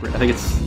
I think it's...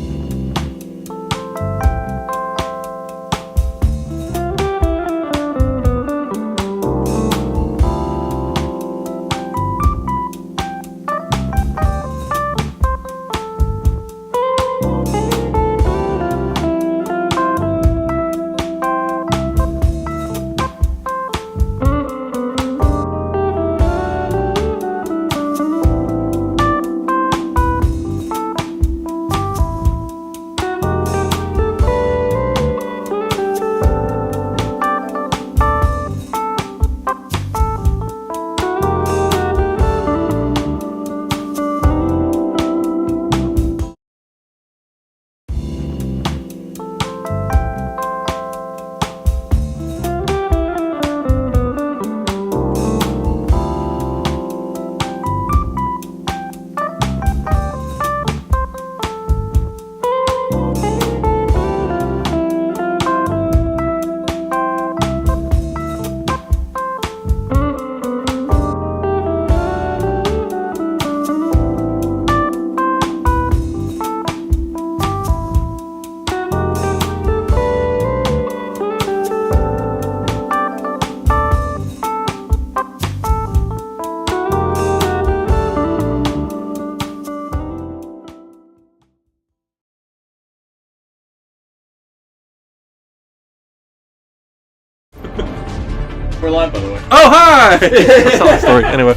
We're live, by the way. Oh, hi! That's not the story. Anyway.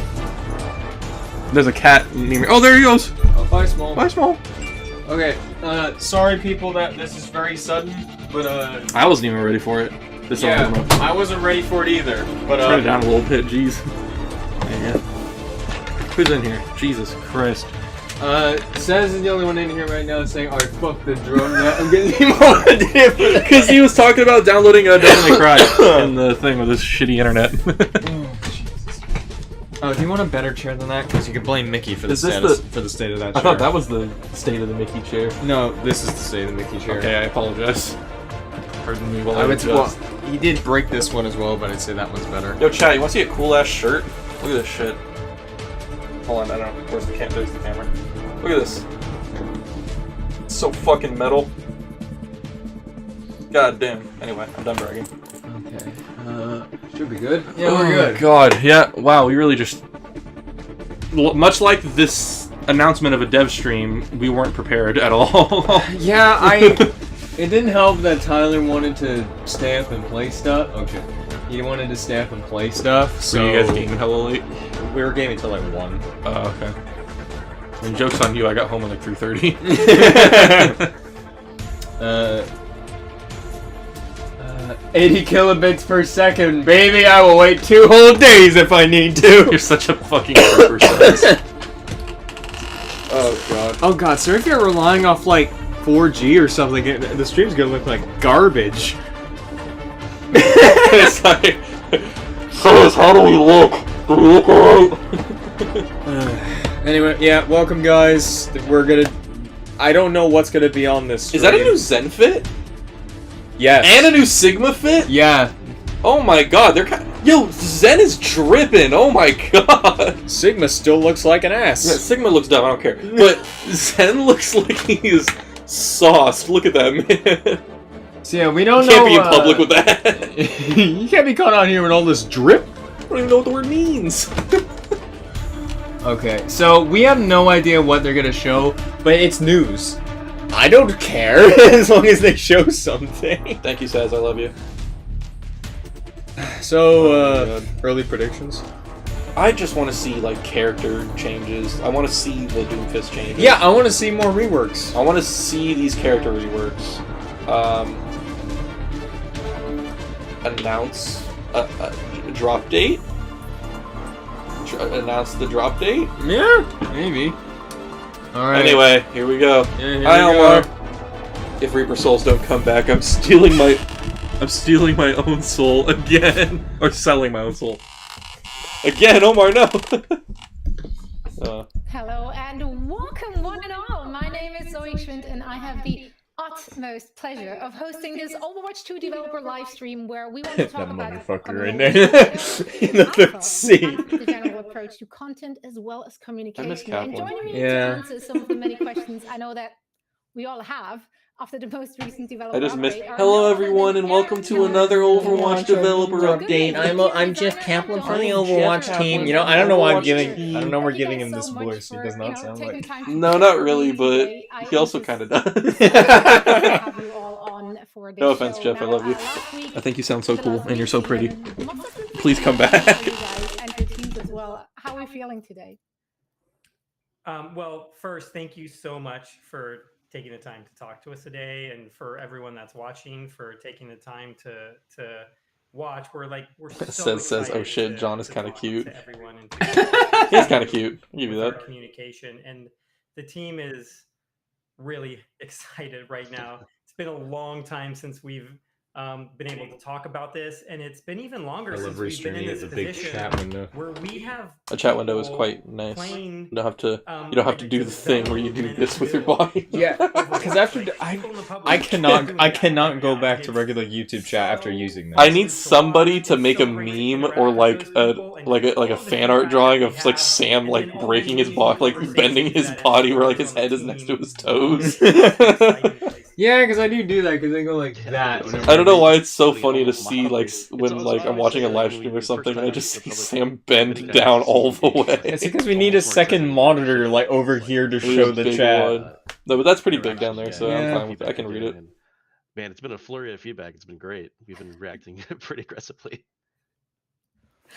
There's a cat near me. Oh, there he goes! Oh, bye, Small. Bye, Small. Okay, sorry people that this is very sudden, but I wasn't even ready for it. This yeah, I wasn't ready for it either, but turn it down a little bit, jeez. Yeah. Who's in here? Jesus Christ. Saz is the only one in here right now saying, alright, fuck the drone net. I'm getting demoted. Because he was talking about downloading a Devil May Cry in the thing with this shitty internet. Oh, Jesus. Oh, do you want a better chair than that? Because you can blame Mickey for the state of that chair. I thought that was the state of the Mickey chair. No, this is the state of the Mickey chair. Okay, I apologize. Pardon me while I would adjust. well, he did break this one as well, but I'd say that one's better. Yo, chat, you want to see a cool ass shirt? Look at this shit. Hold on, I don't know. Where's the there's the camera. Look at this. It's so fucking metal. God damn. Anyway, I'm done bragging. Okay. Should be good. Yeah, we're good. God, yeah. Wow, we really just... Much like this announcement of a dev stream, we weren't prepared at all. Yeah, it didn't help that Tyler wanted to stay up and play stuff. Okay. He wanted to stay up and play stuff, so... you guys gaming hella late? We were gaming till like 1. Oh, okay. And joke's on you, I got home at like 3:30. 80 kilobits per second, baby! I will wait 2 whole days if I need to! You're such a fucking person. Oh god. Oh god, so if you're relying off like 4G or something, the stream's gonna look like garbage. It's like... So, how do we look? Do we look alright? Anyway, yeah, welcome guys. We're gonna... I don't know what's gonna be on this stream. Is that a new Zen fit? Yes. And a new Sigma fit? Yeah. Oh my god, they're kind of... Yo, Zen is dripping, oh my god. Sigma still looks like an ass. Yeah, Sigma looks dumb, I don't care. But Zen looks like he's sauced. Look at that, man. So yeah, we don't You know... can't be in public with that. You can't be caught out here with all this drip. I don't even know what the word means. Okay, so we have no idea what they're gonna show, but it's news. I don't care, as long as they show something. Thank you, Saz, I love you. So, early predictions? I just want to see, like, character changes. I want to see the Doomfist changes. Yeah, I want to see more reworks. I want to see these character reworks. Announce a drop date? Announce the drop date? Yeah, maybe. Alright. Anyway, here we go. Yeah, Hi, Omar. If Reaper Souls don't come back, I'm stealing my own soul again. Or selling my own soul. Again, Omar, no! Hello and welcome one and all. My name is Zoe Schwind and I have the utmost pleasure of hosting this Overwatch 2 developer live stream where we want to talk about motherfucker right there in the third seat. The general approach to content as well as communication. And joining me to Yeah. answer some of the many questions, I know that we all have after the most recent I developer just missed. update are Hello, none other everyone, than and welcome Eric to Miller, another Overwatch Overwatch developer update. update. I'm Jeff designer, Kaplan and from the John, Overwatch Jeff team. Kaplan You know, from I don't know why I'm Overwatch giving. team. I don't know. We're Thank you giving guys him this so much voice. It for, does not sound taking like. time to No, chat not with really, me but today. I he am also just kind of does. so excited to have you all on for this No offense, show. Jeff. I Now, love you. last week, I think you sound so the cool, last and you're so week pretty. season must have been Please come pretty back. for you guys and your teams as well. How are we feeling today? Well, first, thank you so much for taking the time to talk to us today, and for everyone that's watching for taking the time to watch. We're so Says, oh excited shit, John is to kind of talk cute. to everyone and to He's kind of cute. I'll give you with our that. communication, and the team is really excited right now. It's been a long time since we've been able to talk about this, and it's been even longer since we've been in this position window. where we have A chat window is people quite nice. playing, You don't have to do the thing where you do this with your body. Yeah, because after I cannot go back to regular YouTube chat after using this. I need somebody to make a meme or like a fan art drawing of like Sam like breaking his body, like bending his body where like his head is next to his toes. Yeah, because I do that because they go like that. I don't know why it's so funny to see like when like I'm watching a live stream or something and I just see Sam bend down all the way. It's because we need a second monitor like over here to show the chat. One. No, but that's pretty big down there, so Yeah. I'm fine with it. I can read it. Man, it's been a flurry of feedback. It's been great. We've been reacting pretty aggressively.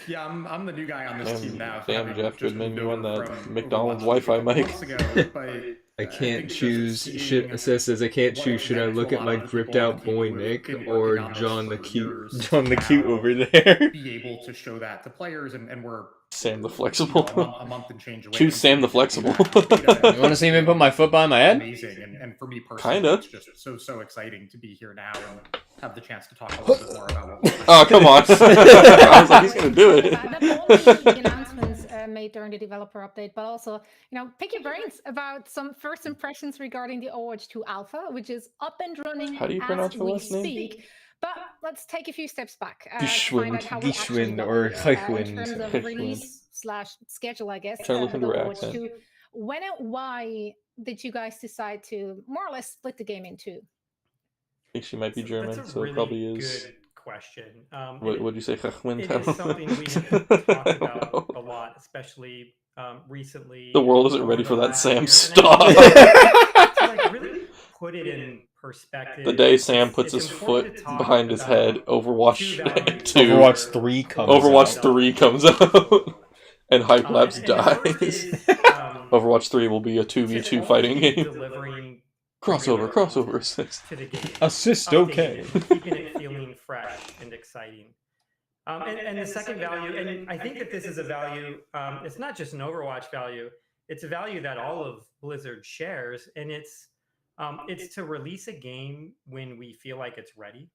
Yeah, I'm the new guy on this team now. Damn, Jeff Goodman, you won that from McDonald's Overwatch Wi-Fi a couple mic. months ago, but I can't think choose. just Should seeing says I can't what choose. Should I connects look a at lot my of people gripped on out the team boy who have Nick been or working on this John the for cute? years John the cute now over there. be able to show that to players, and we're Sam the Flexible. a month and change away. Choose from Sam the being able to do Flexible. that. You want to see me put my foot behind my head? Amazing, and for me personally, Kinda. it's just so exciting to be here now and have the chance to talk a little bit more about what we're Oh, come on. I was like, he's gonna do it. Not only the announcements made during the developer update, but also, pick your brains about some first impressions regarding the Overwatch 2 Alpha, which is up and running How do you as pronounce your we last name? speak. But let's take a few steps back to find out how we're actually Geschwind, going or in Gechwind. terms of Gechwind. release/schedule, I guess. Trying to look with into her Overwatch accent. 2. When and why did you guys decide to more or less split the game in two? I think she might be German, That's a so really it probably is. good question. What would you say, Gechwind? It is something we have talked I don't about know. a lot, especially recently. The world isn't over ready the for that, last Sam. year. And Stop. to like really put it in perspective. The day Sam it's- puts it's his important foot to talk behind his about head, two Overwatch values. 2. Overwatch 3 comes Overwatch out. 3 comes out. And Hype Labs And the first dies. is, Overwatch 3 will be a 2v2 fighting game. delivering Crossover assist. to the game. Assist, Updating okay. it, keeping it feeling fresh and exciting. And the second value, and I think that this is a value, it's not just an Overwatch value, it's a value that all of Blizzard shares, and it's to release a game when we feel like it's ready,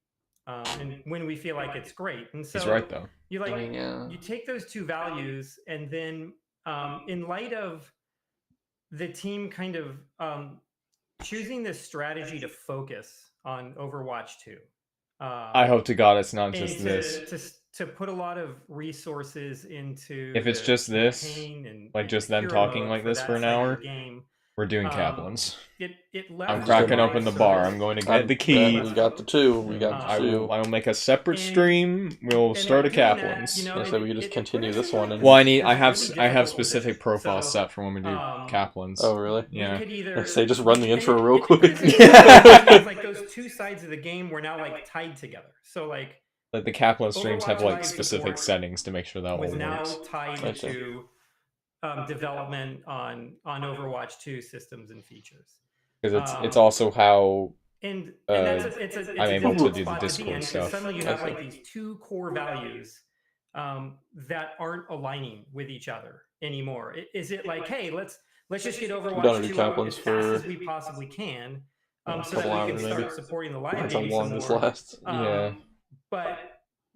and when we feel like it's great. And so He's right though. you Yeah. you take those two values, and then in light of the team kind of choosing this strategy to focus on Overwatch 2. I hope to God it's not and just this. to put a lot of resources into If it's the just this, campaign and, like and just them hero talking mode like this that for an side of hour, the game, We're doing um, Kaplan's. it left I'm a cracking lot open the of bar. service. I'm going to I get the key. bet we got the two. We got I the two. will make a separate And- stream. We'll and start a doing that, Kaplan's. you know, I said we could just it continue put us this in, one like, and- Well, I this have really I have difficult specific position. profiles So, set for when we do Kaplan's. Oh, really? we Yeah. could either Say, just run the and intro it- real it put quick. us in a situation where it's like those two sides of the game were now like tied together. So like Like the Kaplan streams have Overwatch like Live specific support settings to make sure that all was now works. tied I see. to development on Overwatch 2 systems and features. Because it's also how And that's it's I'm a able to difficult do the spot be Discord in, 'cause stuff. Suddenly you I have see. like these two core values that aren't aligning with each other anymore. Is it like, hey, let's just get Done Overwatch it 2 at out Kaplan's as fast for as we possibly can, a so couple that we hours, can maybe. start supporting the live Depends how game long some this more. lasts. Yeah. But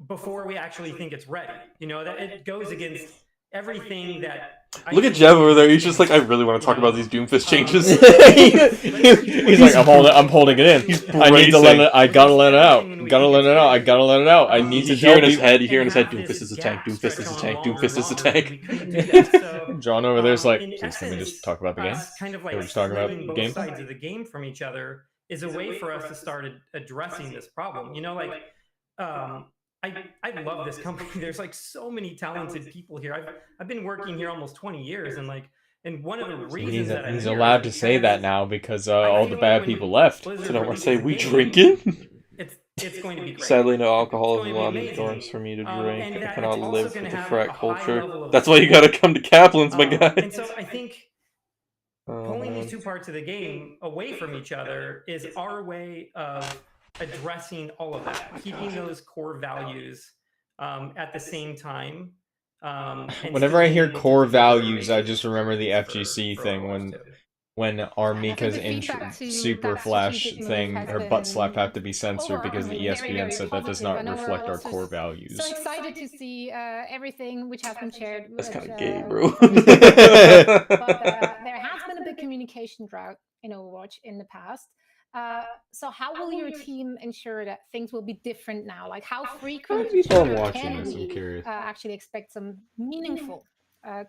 before we actually think it's ready, that it goes against everything that. Look at Jeff over there. He's just like, I really want to talk about these Doomfist changes. He's like, I'm holding it in. I need to let it. I gotta let it out. Gotta let it out. I gotta let it out. I need to hear in tell his people. head. You hear in his head, Doomfist is a tank. Doomfist is a tank. Doomfist is a tank. John over there's like, in please let me essence, just talk about the game. us kind of like We're just talking about splitting the both game. sides of the game from each other is a way for us to start addressing this problem. You know, like I love this company. There's like so many talented people here. I've been working here almost 20 years, and one of the reasons that He's I'm here allowed is to say that because now because I all feel the like bad when people left. Blizzard So don't want to say, releases we a game, drinking? It's going to be great. Sadly, no alcohol It's is going to allowed be in amazing. dorms for me to drink. And I that cannot it's also live gonna with the have frat a high culture. level of That's why you gotta come to Kaplan's, my guy. And so I think pulling these two parts of the game away from each other is our way of addressing all of that, keeping those core values at the same time. And Whenever still I being hear able to core deliver values, I amazing just remember the experience FGC for thing Overwatch 2. when Armika's the feedback to Super that Flash strategic move thing, has her been butt slap had to be censored because the overwhelmingly ESPN very said that does positive. not I know we're reflect our also core values. so excited to see everything which has been shared. That's with, kind of gay, bro. from but there has been a big communication drought in Overwatch in the past. So how will your team ensure that things will be different now? Like how frequent I'm watching can this. I'm we curious. actually expect some meaningful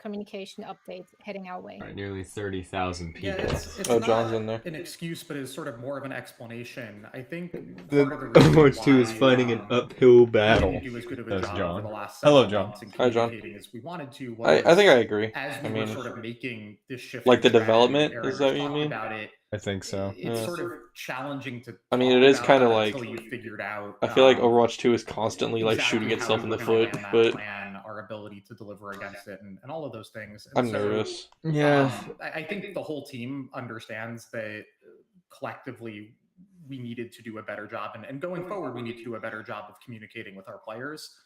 communication updates heading our way? Right, nearly 30,000 people. Yeah, it's Oh, not John's in there. an excuse, but is sort of more of an explanation. I think The part of the reason Overwatch 2 is why, fighting an uphill we battle. didn't do as good of a That's job John. over the last Hello, several John. months in Hi, John. communicating as we wanted to I was think I agree. as I we mean, were sort of making this shift. like the in strategy, development, Aaron is that what you talked mean? about it. I think so. It's Yeah. sort of challenging to. I mean, talk it is about kind of that like, until you figured out. I feel like Overwatch 2 is constantly like exactly shooting how itself we in were the gonna foot, land that but plan, our ability to deliver against it, and all of those things. And I'm so, nervous. Yeah. I think the whole team understands that collectively we needed to do a better job, and going forward, we need to do a better job of communicating with our players.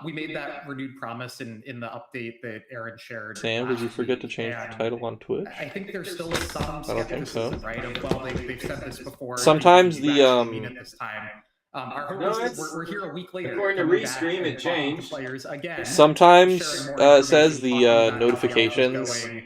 We made that renewed promise in the update that Aaron shared. Sam, did you last forget to week, change the and title on Twitch? I think there's still some I don't think so. skepticism, right? Of, well, they've said this before. Sometimes do you the, actually mean it this time? Our hope is that we're here a week later. according to coming back Restream, and it talking to changed. Players again, Sometimes sharing more it says information, the talking about how the notifications offense is going,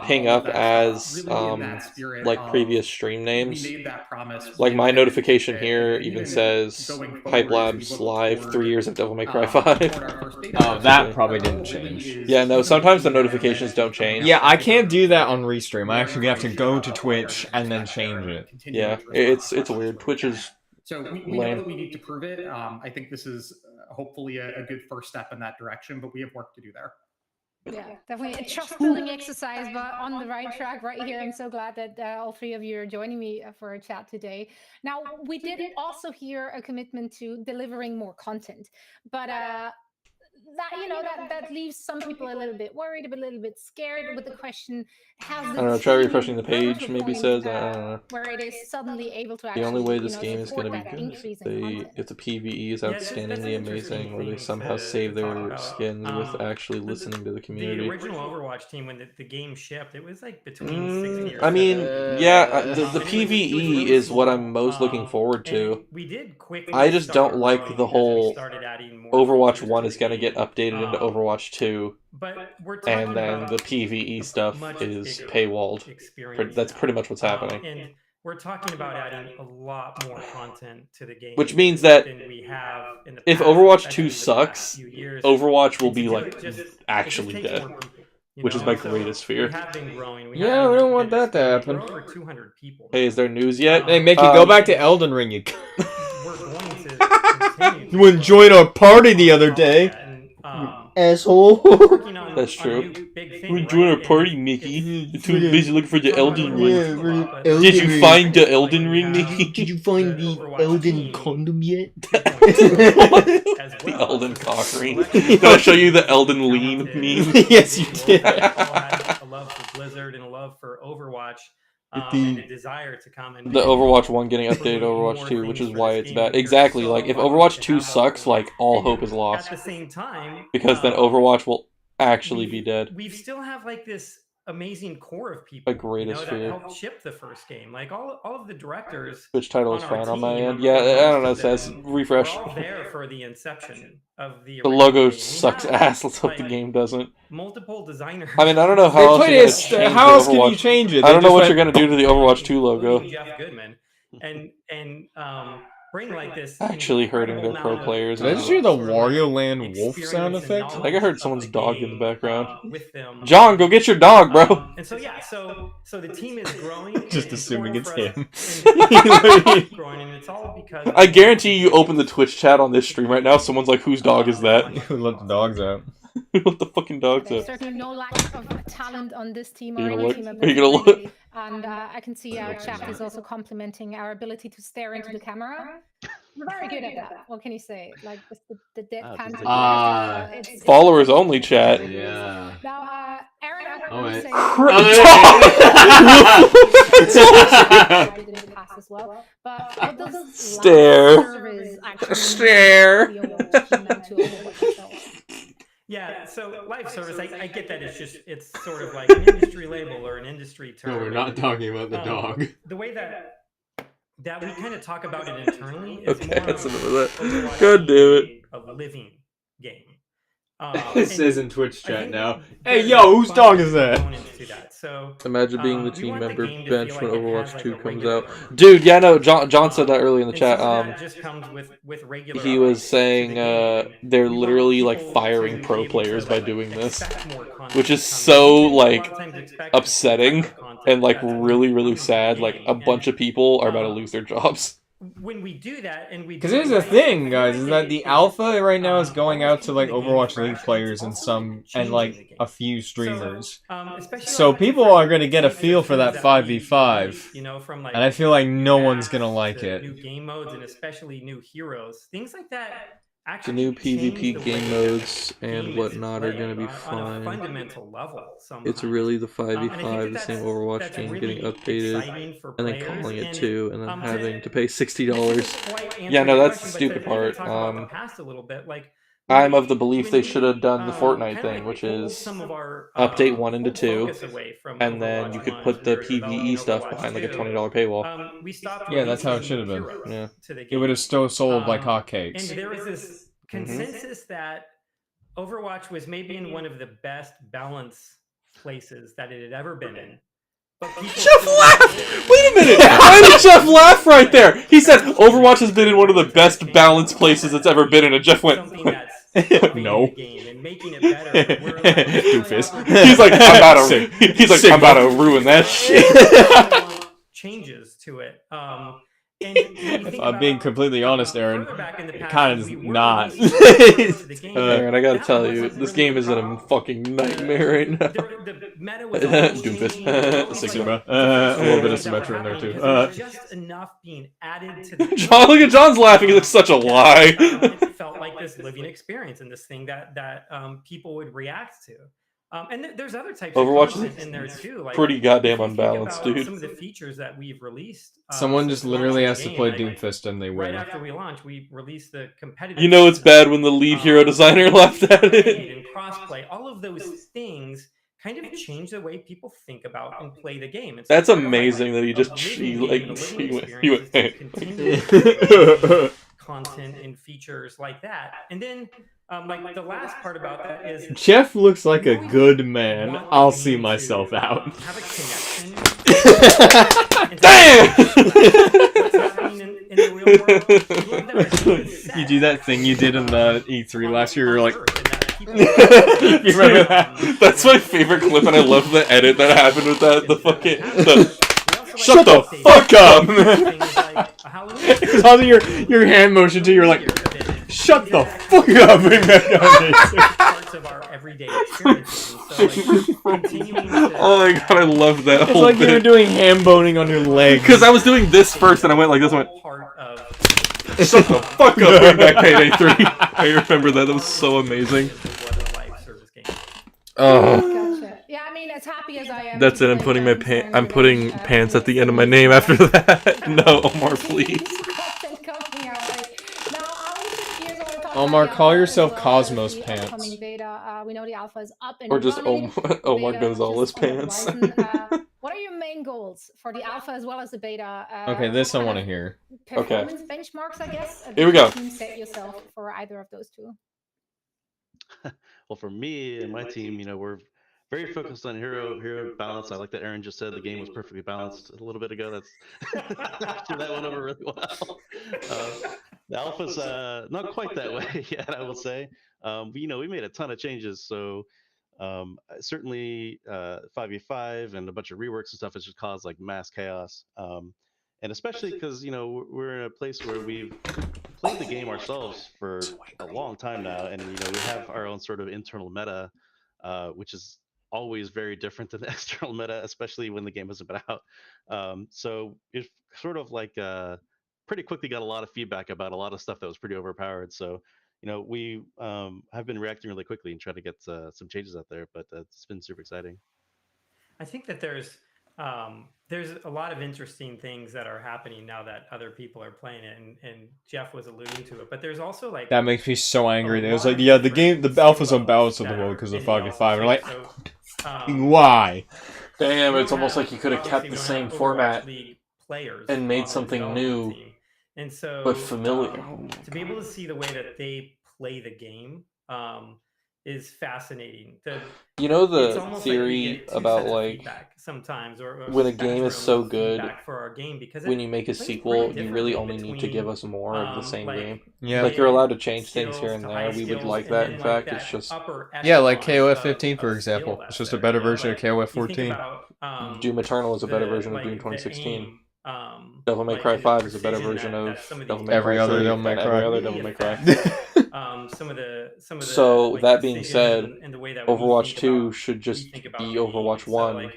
ping all up of that as stuff. Really in that spirit like of, previous stream names. we made that promise. Like we my intended notification to, here and even even says going Hype forward, Labs we look live toward, 3 years of Devil May Cry toward 5. our first beta Oh, test. that probably Our didn't goal really change. is Yeah, no, even sometimes the better notifications than don't change. Yeah, I can't do that on Restream. I actually have to go to Twitch and then change it. Yeah, it's weird. Twitch is So we know lame. that we need to prove it. I think this is hopefully a good first step in that direction, but we have work to do there. Yeah, definitely a trust-building exercise, but on the right track right here. I'm so glad that all three of you are joining me for a chat today. Now, we did also hear a commitment to delivering more content, but that leaves some people a little bit worried, a little bit scared with the question: has the I don't know, try team refreshing the grown to page, a maybe point, says, I don't know. where it is suddenly able to The actually only way this game is support going to be that good is increase if, in content? if the PvE is Yeah, that's outstandingly an interesting amazing, or they thing somehow to save talk their about. skins with actually listening to the community. The original Overwatch team, when the game shipped, it was like between 60 or I mean, 70. yeah, the And it was PvE really is what small. I'm most looking forward to. And we did quickly I just start don't like growing the as we whole started adding more Overwatch features 1 to is the going to game. get updated into Overwatch 2, But we're talking and then about the PvE stuff much is bigger paywalled. experience That's now. pretty much what's happening. And we're talking about adding a lot more content to the game, Which means that than we have in the if past, Overwatch especially 2 the past sucks, few years. Overwatch will And to be do like it just- actually it just takes dead. more people, you Which is know? my So greatest fear. We have been growing. We Yeah, have we don't been want that to expanding. happen. We're over 200 people. Hey, is there news yet? Hey, Mickey, go back to Elden Ring. You We're going to continue. You enjoyed our party the other day. Asshole. That's true. We're We're doing our party, Mickey. You're too busy looking for the Elden Ring. Did you find the Elden Ring, Mickey? Did you find the Elden condom yet? The Elden cock ring. Did I show you the Elden lean meme? Yes, you did. A love for Blizzard and a love for Overwatch. And a desire to come and The Overwatch 1 getting updated to Overwatch 2, which is why it's bad. Exactly, like, if Overwatch 2 sucks, like, all hope is lost. At the same time, Because then Overwatch will actually be dead. We still have like this amazing core of people, My greatest that fear. helped ship the first game. Like all of the directors. Which title is on our fine on my team, end. Yeah, I don't know. It says we're refresh. all there for the inception of the The original logo game. We sucks have, ass. Let's hope the like, game doesn't. multiple designers. I mean, I don't know how They else played you're gonna it. change How the else can you Overwatch. change it? I They don't know just what went- you're gonna do to the Overwatch 2 logo. including Jeff Goodman, and bring like this Actually hurting their incredible pro amount of, players. Did I just sort hear the of, like, Wario Land wolf experience sound and effect? I knowledge think I heard of someone's the dog in the game, background. with them. John, go get your dog, bro. And so yeah, so the team is growing. Just and assuming growing it's for us, him. and growing, and it's all because I guarantee you open the Twitch chat on this stream right now, someone's like, whose dog is that? Who let the dogs out? What the fucking dog's There's that? certainly no lack of talent on this team Are or you any gonna team. look? Are you gonna look? And I can see our chat is also complimenting our ability to stare into the camera. We're very good at that. What can you say? Like the deadpan. It's Followers only chat. Yeah. Now, Aaron, I Oh, would wait. say Oh, in the past as well. But what does Stare. live service actually Stare. mean to Overwatch team and to Overwatch itself? Yeah, so live service, I get that it's sort of like an industry label or an industry term. No, we're not talking about the dog. The way that we kind of talk about it internally is Okay, more that's of enough of that. Overwatch God damn it. a living game. It And says in Twitch I chat think now. there's Hey, yo, whose fun dog is that? components to that. So Imagine being the we team want the member game to bench feel when like it has, Overwatch like, 2 a comes regular out. purpose. Dude, yeah, no, John said that earlier in the And chat. some of that just comes with regular He was updates to saying the game. they're We want literally like people firing to pro be able players to, by like, doing this, expect more content which is coming. so You can a lot like of times expect upsetting type of content and like that's really coming sad. from Like the a game. bunch of people are about to lose their jobs. When we do that, and we Because do here's it the right, thing, I feel guys, like is that it- the it- alpha right now is going almost out to like keeping the game Overwatch fresh, League it's players and also some and changing like the game. a few streamers. Especially So like people different are gonna get a types of feel for that things 5v5, you know, from like and I feel like no one's maps gonna like to it. new game modes and especially new heroes, things like that. The Actually new change PvP the way game that modes the and game is whatnot are played gonna be on a fine. fundamental level. It's Sometimes. really the And I think 5v5, the same Overwatch that's game really getting updated exciting for and then players, calling it and, 2 and then to- having to pay this $60. doesn't quite answer Yeah, no, your that's the question, but stupid to even part. talk about the past a little bit, like I'm when of the belief when they should have done the Fortnite kinda thing, like which pulled is some of our, update 1 into pulled 2, focus away from and then Overwatch you could 1 put as the we were developing PvE stuff Overwatch behind like a 2, $20 paywall. we stopped Yeah, that's how it releasing should have been. heroes Yeah. to the It game. would have still sold like And hotcakes. there was this consensus that Overwatch was maybe in one of the best balance places that it had ever been in. But people Jeff still laughed! didn't- Wait a minute! Why did Jeff laugh right there? He said Overwatch has been in one of the best balanced places it's ever been in, and Jeff went, something that's elevating No. the game and making it better. We're like, Doofus. he's like, I'm about to, Sick. he's like, Sick. I'm about to ruin that shit. changes to it. And when you If think I'm being about, completely honest, Aaron, further back in the it past, kind of we is were not. releasing heroes to the game. Aaron, I gotta That tell you, wasn't this really game the is in a problem. fucking nightmare right now. The meta was always Doofus. changing. There was always, Sigma. like, A little bit of things that were Symmetra in there happening too. because there was just enough being added to the John, look at John's laughing. He's like, such a lie. it felt like this living experience and this thing that people would react to. And there's other types Overwatch of content is in there too. Like, pretty goddamn if you think unbalanced, about dude. Some of the features that we've released. Someone just since literally has launching to the play game, like, Doomfist and they right win. after we launched, we released the competitive. You know it's bad when the lead hero designer left at it. And crossplay, all of those things kind of change the way people think about and play the game. And so That's part of, amazing that he a just living he, game, like the living he went experience is to continue content and features like that. And then like the last part about that is Jeff looks like a good man. want I'll the see game myself to, out. have a connection. Damn! What's happening in the real world. You love that it's You do that thing you did in the E3 last year. You're like, you you remember that? That's my favorite clip, and I love the edit that happened with that. The fucking shut the fuck up. It was also your hand motion too. You're like, shut the fuck up. Parts of our everyday experiences. And so, like, continuing to, Oh my god, I love that It's whole like you were bit. doing ham boning on your leg. Because I was doing this first, and I went like this. I went, part of shut the fuck up. Bring back Payday 3. I remember that. That was so amazing. what a live service game. Oh. Gotcha. Yeah, I mean, as happy as I am. That's to it. I'm play putting my games I'm and putting everything, pants at the end of my it's name after always- that. No, Omar, please. Content coming our way. Now, I want to shift gears. I want to talk Omar, the call alpha yourself as well as Cosmos the Pants. upcoming beta. We know the alpha is up and Or just running. Omar Beta Gonzalez just on the pants. horizon. What are your main goals for the alpha as well as the beta? Okay, this I what kind want to of hear. performance benchmarks, I guess. Here we go. Team set yourself for either of those two. Well, for me and my team, we're very focused on hero balance. I like that Aaron just said the game was perfectly balanced a little bit ago. That's actually that went over really well. The alpha's not quite that way yet, I will say. We made a ton of changes, so certainly 5v5 and a bunch of reworks and stuff has just caused like mass chaos. And especially because we're in a place where we've played the game ourselves for a long time now, and we have our own sort of internal meta, which is always very different than the external meta, especially when the game hasn't been out. So it sort of like pretty quickly got a lot of feedback about a lot of stuff that was pretty overpowered. So we have been reacting really quickly and trying to get some changes out there, but it's been super exciting. I think that there's a lot of interesting things that are happening now that other people are playing it, and Jeff was alluding to it. But there's also like That makes me so angry. It was like, yeah, the alpha's unbalanced with the world because of 5v5. And I'm like, why? Damn, it's almost like you could have kept the same format players and made something new, and so but familiar. To be able to see the way that they play the game is fascinating. The theory about like sometimes or when a game is so good for our game, because when you make a sequel, you really only need to give us more of the same game. Yeah. Like you're allowed to change things here and there. We would like that. In fact, it's just yeah, like KOF 15 for example. It's just a better version of KOF 14. Doom Eternal is a better version of Doom 2016. Devil May Cry 5 is a better version of Devil May Cry. Every other Devil May Cry. Every other Devil May Cry. So that being said, Overwatch 2 should just be Overwatch 1,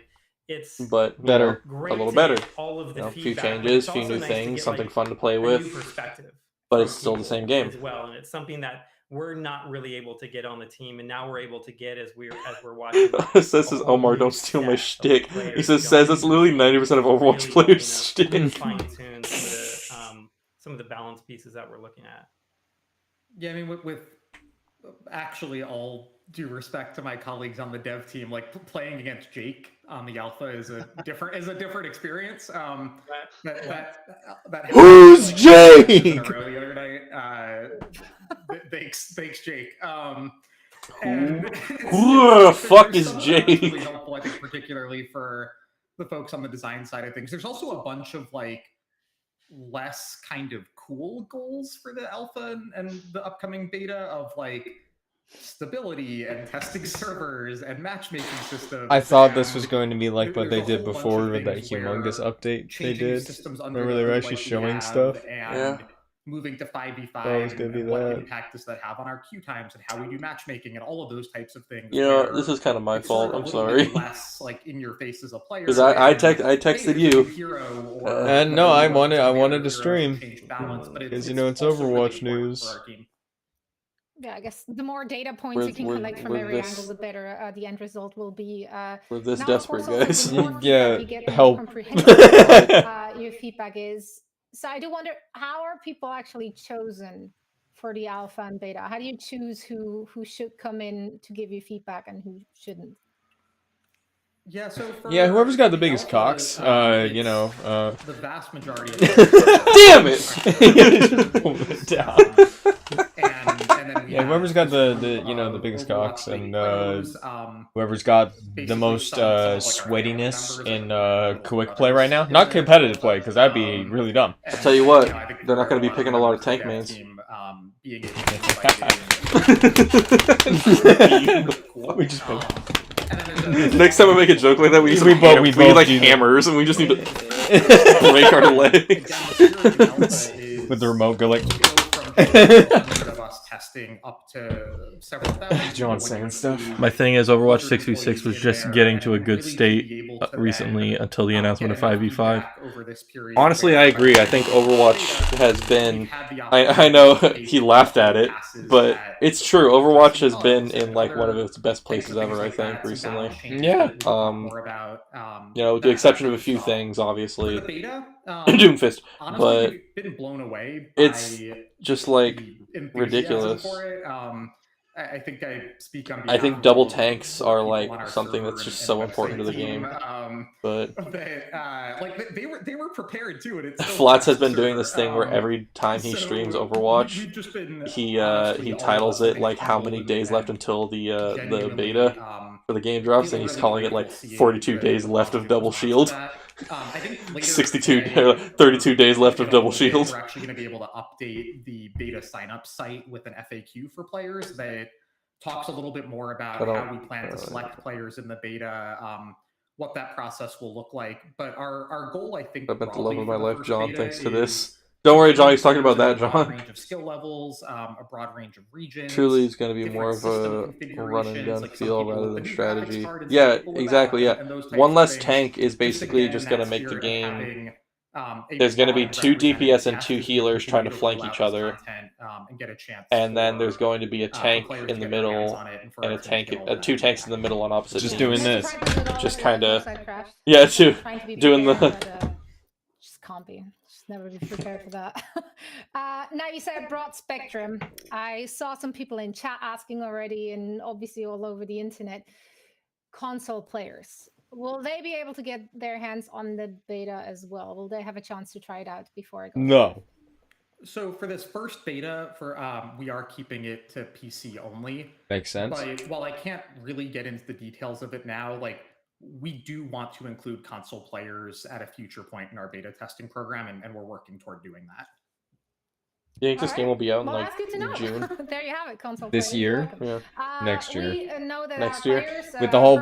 but better, a little better. A few changes, a few new things, something fun to play with, but it's still the same game. As well, and it's something that we're not really able to get on the team, and now we're able to get as we're watching. Says Omar, don't steal my shtick. He says that's literally 90% of Overwatch players' shtick. Fine tune some of the balance pieces that we're looking at. Yeah, I mean, with actually all due respect to my colleagues on the dev team, like playing against Jake on the alpha is a different experience. Who's Jake? The other night. Thanks, Jake. Who the fuck is Jake? Really helpful, I think, particularly for the folks on the design side of things. There's also a bunch of like less kind of cool goals for the alpha and the upcoming beta of like stability and testing servers and matchmaking systems. I thought this was going to be like what they did before with that humongous update they did. Remember they were actually showing stuff? And moving to 5v5 and what impact does that have on our queue times and how we do matchmaking and all of those types of things. This is kind of my fault. I'm sorry. Less like in your face as a player. Because I texted you. And no, I wanted to stream because it's Overwatch news. Yeah, I guess the more data points you can collect from every angle, the better the end result will be. We're this desperate, guys. Yeah, help. Your feedback is. So I do wonder, how are people actually chosen for the alpha and beta? How do you choose who should come in to give you feedback and who shouldn't? Yeah, so whoever's got the biggest cocks, the vast majority of damn it! down. And then whoever's got the biggest cocks and whoever's got the most sweatiness in quick play right now. Not competitive play, because that'd be really dumb. I'll tell you what, they're not going to be picking a lot of tank mains. We just next time we make a joke like that, we need like hammers, and we just need to break our legs. With the remote, go like... testing up to several thousand. John saying stuff. My thing is, Overwatch 6v6 was just getting to a good state recently until the announcement of 5v5. Honestly, I agree. I think Overwatch has been... I know he lauged at it, but it's true. Overwatch has been in like one of its best places ever, I think, recently. Yeah. With the exception of a few things, obviously. Doomfist, honestly, but we've been blown away by it's just like the enthusiasm ridiculous. for it. I think I speak on I behalf think of double all of tanks the are people like on our something server that's just and so website important to the team, game. But like they were prepared too, and it's so Flats has fast been doing this thing where every time he streams Overwatch, we've just been he honestly, all of titles us it getting like how humbled many days left until the genuinely, beta for the game drops, and feeling he's really calling it like grateful seeing 42 days the left of positive double response to shield. that. I think later 62 today, 32 days left in of a double little bit, shield. we're actually going to be able to update the beta sign-up site with an FAQ for players that talks a little bit more about how we plan to select players in the beta, what that process will look like. But our goal, I think, I've been the love broadly of for my the life, first John, beta thanks to is this. Don't worry, John, he's talking about that, a broad John. range of skill levels, a broad range of regions. Truly is going to be different more of system a run and gun like some feel people rather with the than new graphics strategy. card and some Yeah, people exactly, without, yeah. and those types One of less things, tank is just basically again, just in going to that make the spirit of game... having, a There's going to be broad 2 DPS and represented 2 guest as we healers trying to continue flank roll each out this other. content, and get a chance And then there's for going to be a tank players in to the get their hands middle, on it and for and our a team to tank, get all of that 2 tanks in the feedback. middle on opposite Just teams. doing No this. surprises at all. Just The kinda- website crashed. Yeah, Trying to be doing the... prepared, but, just can't be. Just never be prepared for that. Now you said broad spectrum. I saw some people in chat asking already, and obviously all over the internet. Console players, will they be able to get their hands on the beta as well? Will they have a chance to try it out before it goes live? No. So for this first beta, we are keeping it to PC only. Makes sense. But while I can't really get into the details of it now, like we do want to include console players at a future point in our beta testing program, and we're working toward doing that. You think this game will be out in Well, like that's good to know. June? There you have it, console This players. year? Welcome. Yeah. Next year. We know that Next our year? players, With the pro whole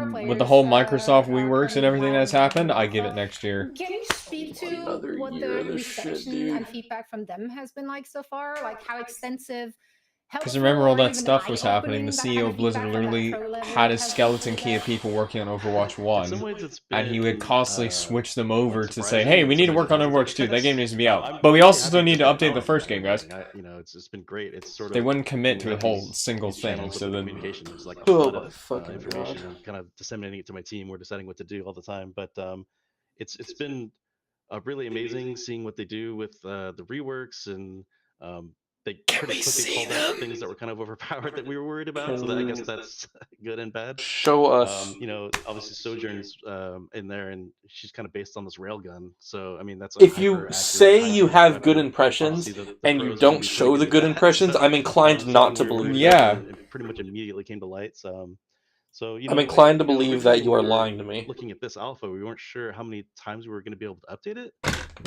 players, Microsoft are WeWorks and currently everything that's live happened, and I give it stuff. next year. Can you speak to Another what year the of this shit, reception dude. and feedback from them has been like so far? Like how extensive, Because helpful, remember all or that even stuff was happening. The eye-opening that CEO kind of of Blizzard feedback from that literally pro level had a has skeleton been? key of people working on Overwatch In some 1. ways, it's And he would been, constantly switch them over to say, surprising, hey, and we need to some work on ways it's Overwatch 2. That game nice. needs to be out. I'm But we really also happy still need to that update the balance first is game, guys. happening. It's been great. It's sort of They wouldn't commit we to a have whole these single thing, channels so of then... communication. There's like a Oh flood my of fucking information God. and kind of disseminating it to my team. We're deciding what to do all the time, but it's been really amazing seeing what they do with the reworks, and they pretty quickly called out things that were kind of overpowered that we were worried about. So that, I guess that's good and bad. Show us. You know, obviously Sojourn's in there, and she's kind of based on this railgun. So I mean, that's If you say you have good impressions and you don't show the good impressions, I'm inclined not to believe Yeah. that. It pretty much immediately came to light. So you know, I'm inclined to you know, believe that originally you are we were lying to me. Looking at this alpha, we weren't sure how many times we were going to be able to update it.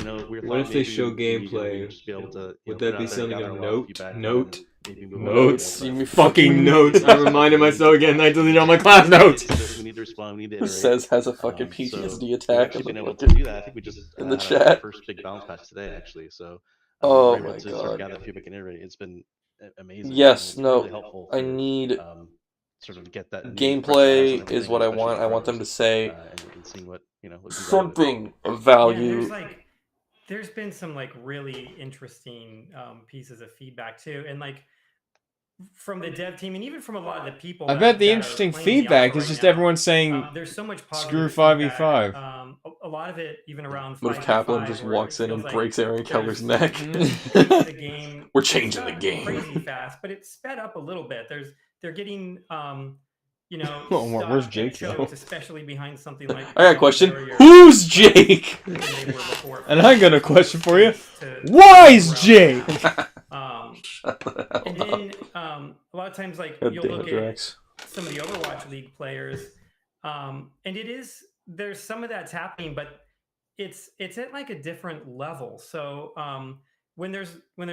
You know, we What thought if they maybe show we'd gameplay? just be able to, Would put it that be out there, something gather of a lot of note? feedback, and Note? maybe move on. Notes? You mean Fucking notes! I'm reminding myself again, I deleted all my class notes! We need to respond, we need to iterate. Says has a fucking So PTSD we've attack actually been in able the, to do that. I think we just in the had chat. our first big balance patch today, actually. So we Oh were able my to sort of God. gather feedback and iterate. It's been amazing. Yes, It's no, really helpful I to, need sort of get that new, fresh eyes on gameplay is everything, what I especially want. the I want them pros, to say and seeing what what comes out of it. something of Yeah, and value. there's been some like really interesting pieces of feedback too, and like from the dev team and even from a lot of the people. I bet the that are interesting playing the feedback alpha is right just now, everyone saying, there's so much screw positive 5v5. feedback. A lot of it even around What if 5v5, Kaplan just where walks it in and feels breaks Aaron Keller's there's- neck? the game. We're it's changing the not game. crazy fast, but it's sped up a little bit. They're getting you know, Oh, where's stuck Jake, and choked, though? especially behind something like I got a question. Barrier Who's Jake? than they were before. And I got a question for you. To- Why's around Jake? now. Shut the hell And up. then a lot of times, like God you'll damn look it, at Drex. some of the Overwatch League players, and there's some of that's happening, but it's at like a different level. So when there's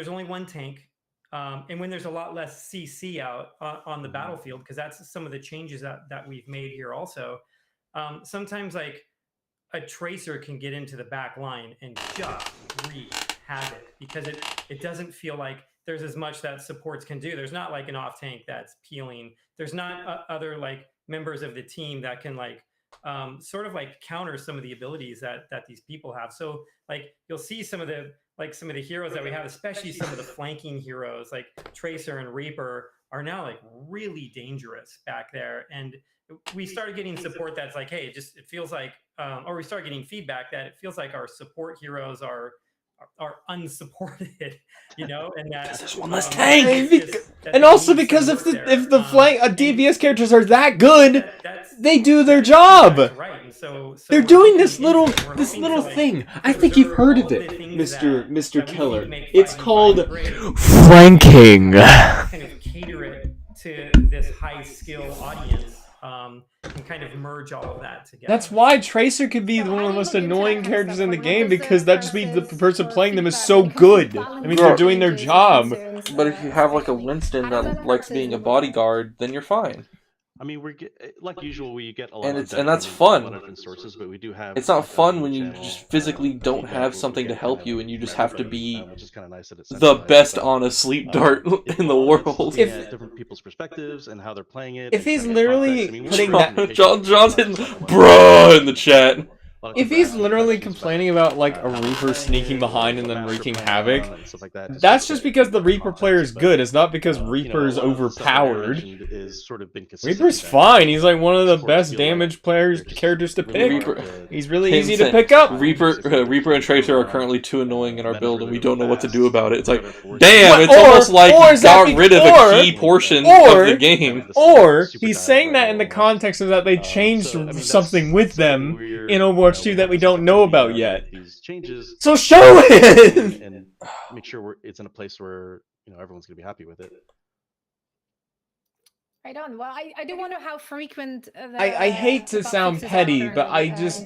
only one tank, and when there's a lot less CC out on the battlefield, because that's some of the changes that we've made here also. Sometimes like a tracer can get into the back line and just wreak havoc because it doesn't feel like there's as much that supports can do. There's not like an off tank that's peeling. There's not other like members of the team that can like sort of like counter some of the abilities that these people have. So like you'll see some of the heroes that we have, especially some of the flanking heroes like Tracer and Reaper are now like really dangerous back there. And we started getting support that's like, hey, it feels like, or we started getting feedback that it feels like our support heroes are unsupported, you know, and that There's one less tank. And also because if the flank DPS characters are that good, they do their job. Right. And so they're doing this little thing. I think you've heard of it, Mr. Keller. It's called flanking. Kind of cater it to this high skill audience. And kind of merge all of that together. That's why Tracer could be one of the most annoying characters in the game, because that just means the person playing them is so good. I mean, they're doing their job. But if you have like a Winston that likes being a bodyguard, then you're fine. I mean, like usual, we get a lot and that's fun. A lot of different sources, but we do have. It's not fun when you just physically don't have something to help you, and you just have to be which is kind of nice that it's the best on a sleep dart in the world. If different people's perspectives and how they're playing it. If he's literally putting that, John's hitting bruh in the chat. If he's literally complaining about like a Reaper sneaking behind and then wreaking havoc, that's just because the Reaper player is good. It's not because Reaper's overpowered. Reaper's fine. He's like one of the best damage characters to pick. He's really easy to pick up. Reaper and Tracer are currently too annoying in our build, and we don't know what to do about it. It's like, damn, it's almost like you got rid of a key portion of the game. Or he's saying that in the context of that they changed something with them in Overwatch 2 that we don't know about yet. These changes, so show it and make sure it's in a place where everyone's gonna be happy with it. Right on. Well, I do wonder how frequent. I hate to sound petty, but I just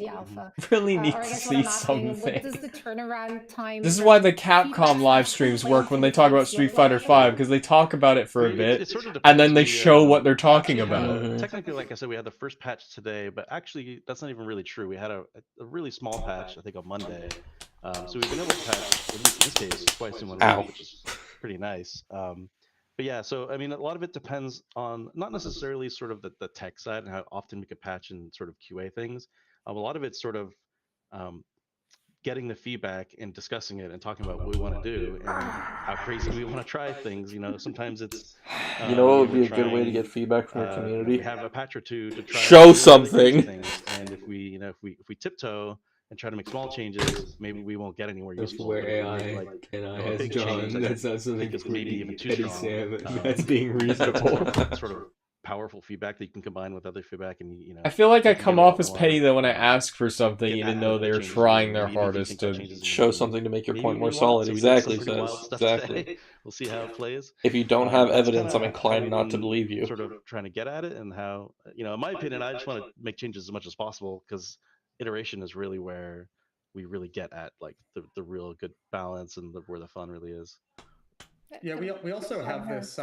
really need to see something. What does the turnaround time? This is why the Capcom live streams work when they talk about Street Fighter V, because they talk about it for a bit, and then they show what they're talking about. Technically, like I said, we had the first patch today, but actually, that's not even really true. We had a really small patch, I think, on Monday. So we've been able to patch, at least in this case, twice in 1 week, which is pretty nice. But yeah, so I mean, a lot of it depends on not necessarily sort of the tech side and how often we could patch and sort of QA things. A lot of it's sort of getting the feedback and discussing it and talking about what we want to do and how crazy we want to try things. Sometimes it's what would be a good way to get feedback from the community? We have a patch or two to try show something. Things. And if we tiptoe and try to make small changes, maybe we won't get anywhere useful. Where AI has John. That's not something that's maybe even too strong. Sam, that's being reasonable. Sort of powerful feedback that you can combine with other feedback, and I feel like I come off as petty though when I ask for something, even though they're trying their hardest to show something to make your point more solid. Exactly, says exactly. We'll see how it plays. If you don't have evidence, I'm inclined not to believe you. Sort of trying to get at it, and how in my opinion, I just want to make changes as much as possible because iteration is really where we really get at like the real good balance and where the fun really is. Yeah, we also have this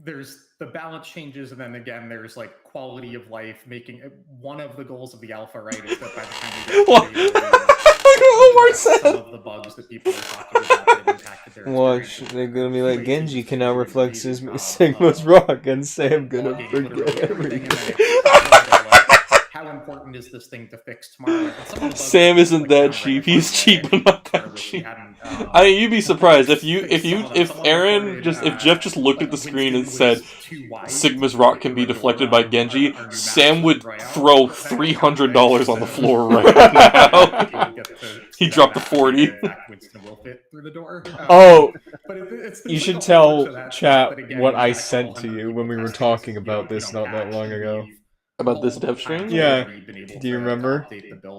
there's the balance changes, and then again there's like quality of life. Making one of the goals of the alpha, right, is that by the time we get some of the bugs that people are talking about that have impacted their watch, they're gonna be like, Genji can now reflect Sigma's rock, and Sam gonna forget everything. How important is this thing to fix tomorrow? Sam isn't that cheap. He's cheap, but not that cheap. I mean, you'd be surprised if Jeff just looked at the screen and said, "Sigma's rock can be deflected by Genji." Sam would throw $300 on the floor right now. He dropped the 40. Oh, you should tell chat what I sent to you when we were talking about this not that long ago. About this dev stream? Yeah. Do you remember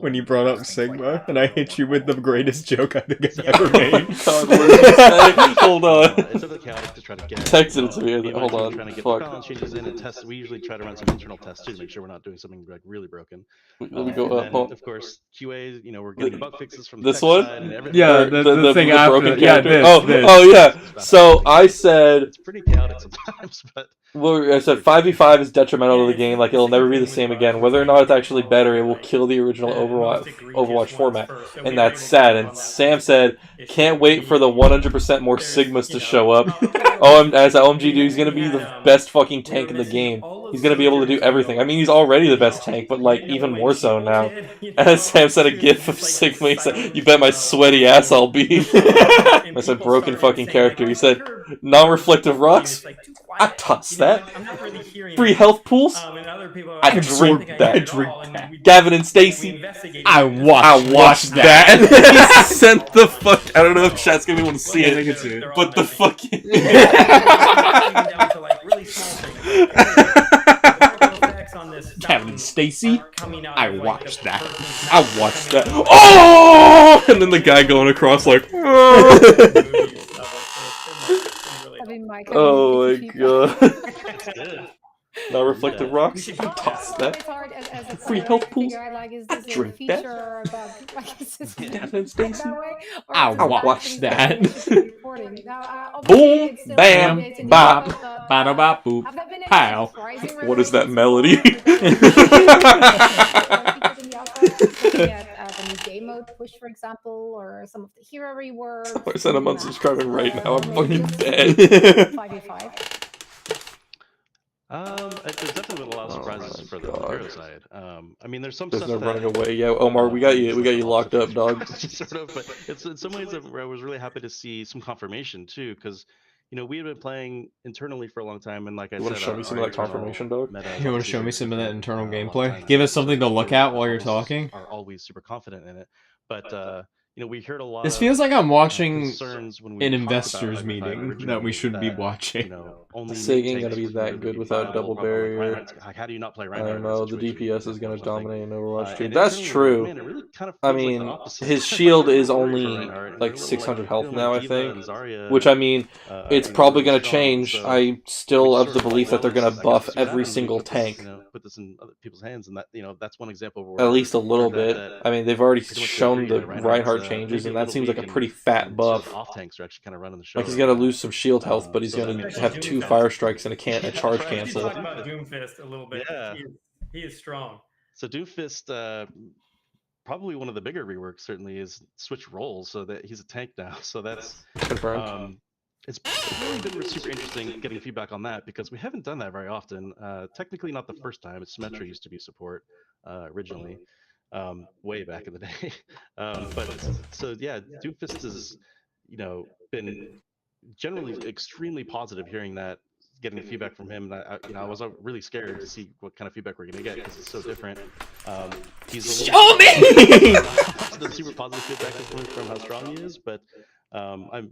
when you brought up Sigma and I hit you with the greatest joke I think I've ever made? God, what did you say? Hold on. Text it to me. Hold on. Fuck. Changes in and tests. We usually try to run some internal tests too to make sure we're not doing something like really broken. Let me go up. Of course, QA. We're getting bug fixes from this one. Yeah, the thing after. Yeah, this. Oh yeah. So I said it's pretty chaotic sometimes, but. Well, I said 5v5 is detrimental to the game. Like it'll never be the same again. Whether or not it's actually better, it will kill the original Overwatch format, and that's sad. And Sam said, "Can't wait for the 100% more Sigmas to show up." As OMG dude, he's gonna be the best fucking tank in the game. He's gonna be able to do everything. I mean, he's already the best tank, but like even more so now. And Sam said a gif of Sigma. He said, "You bet my sweaty ass I'll be." I said, "Broken fucking character." He said, "Non-reflective rocks. I toss that. Free health pools. I drink that. Gavin and Stacy. I watch that." He sent the fuck. I don't know if chat's gonna be able to see it. I can see it. But the fucking. Gavin and Stacy. I watched that. I watched that. Oh! And then the guy going across like. Oh, oh my god. Not reflective rocks. Toss that. Free health pools. Drink that. Gavin and Stacy. I watched that. Boom, bam, bop. Bada bop boop. Pow. What is that melody? The new game mode push, for example, or some of the hero rewards. I said I'm unsubscribing right now. I'm fucking dead. 5v5. There's definitely been a lot of surprises for the hero side. I mean, there's some There's stuff no that, running away. Yeah, Omar, we got you locked up, dog. sort of, but it's in some ways where I was really happy to see some confirmation too, because we had been playing internally for a long time, and like I You want said, to show me some of that confirmation, dog? You want to show me some of that internal gameplay? Give us something to look at while you're talking. Are always super confident in it, but we heard a lot. This feels like I'm watching concerns when we an talked about investors Hyper 5 meeting originally that we should be that, watching. only Sig ain't tanks gonna be was that going to good be without viable, double probably like barrier. Reinhardt. Like, how do you not play I Reinhardt? don't in that know. The situation? DPS is gonna That whole thing. dominate in Overwatch too. And That's internally, true. man, it really kind of I feels like mean, the opposite. his shield is For only Reinhardt, and like they're 600 like, health feeling now, like I Diva think. and Zarya, Which I mean, it's probably really gonna strong, change. so I still we of sort the of like, belief that they're well, gonna I guess buff let's see what every happens. We single put this, tank. put this in other people's hands, and that that's one example where At least a little bit. I mean, they've already pretty much shown agree the that Reinhardt changes, maybe and a that little seems like weak a and pretty fat buff. so the off tanks are actually kind of running the show. Like he's right gonna now. lose some shield health, but he's So that gonna makes have sense. 2 fire strikes and a charge Right. cancel. Talk about Doomfist a little bit. Yeah. He is strong. So Doomfist, probably one of the bigger reworks certainly is switch roles so that he's a tank now. So that's Confirmed. it's really been super interesting getting feedback on that because we haven't done that very often. Technically not the first time. Symmetra used to be support originally, way back in the day. But so yeah, Doomfist has been generally extremely positive hearing that, getting feedback from him. And I was really scared to see what kind of feedback we're gonna get because it's so different. He's a little the super positive feedback is coming from how strong he is, but I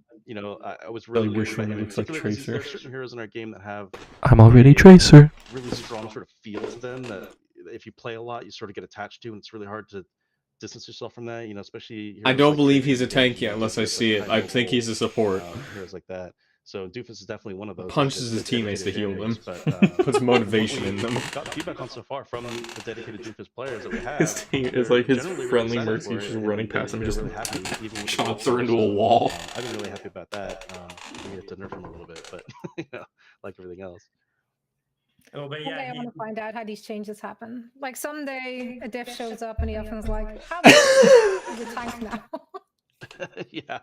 was really wish worried about one him. looks like Particularly because Tracer. there are certain heroes in our game that have I'm already Tracer. really strong sort of feel to them that if you play a lot, you sort of get attached to, and it's really hard to distance yourself from that. Especially I heroes don't like believe Tracer he's a and tank Genji, yet unless I just see like it. I think he's a support. Heroes like that. So Doofus is definitely one of those. Punches his that's teammates to heal dedicated them. heroes, but, Puts motivation in what them. we've got feedback on so far from the dedicated Doofus players that we have. His team is they're like his generally really friendly excited mercy for it, just and running they're past him, really just happy, even with the chops goal her into a force. wall. I've been really happy about that. We have to nerf him a little bit, but like everything else. Oh, but Someday yeah, I he, want to find out how these changes happen. Like someday a diff shows up and the often is like, how is it tank now? Yeah.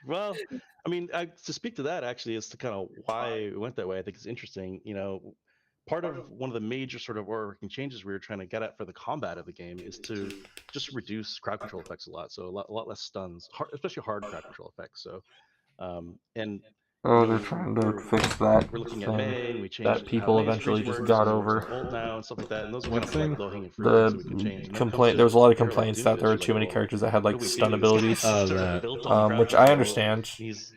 Well, I mean, to speak to that actually is to kind of why it went that way. I think it's interesting. Part of one of the major sort of overarching changes we were trying to get at for the combat of the game is to just reduce crowd control effects a lot. So a lot less stuns, especially hard crowd control effects. So, and They're trying to fix that we're looking at May, and we changed that people eventually just got over. Ult now and stuff like that. And those are One kind of like thing, low-hanging fruit things that we could change. the And that complaint. comes There was a lot of to a hero like complaints that there were Doomfist, too many like, characters that had what like do we stun do? abilities, Sort of built on crowd which I control. understand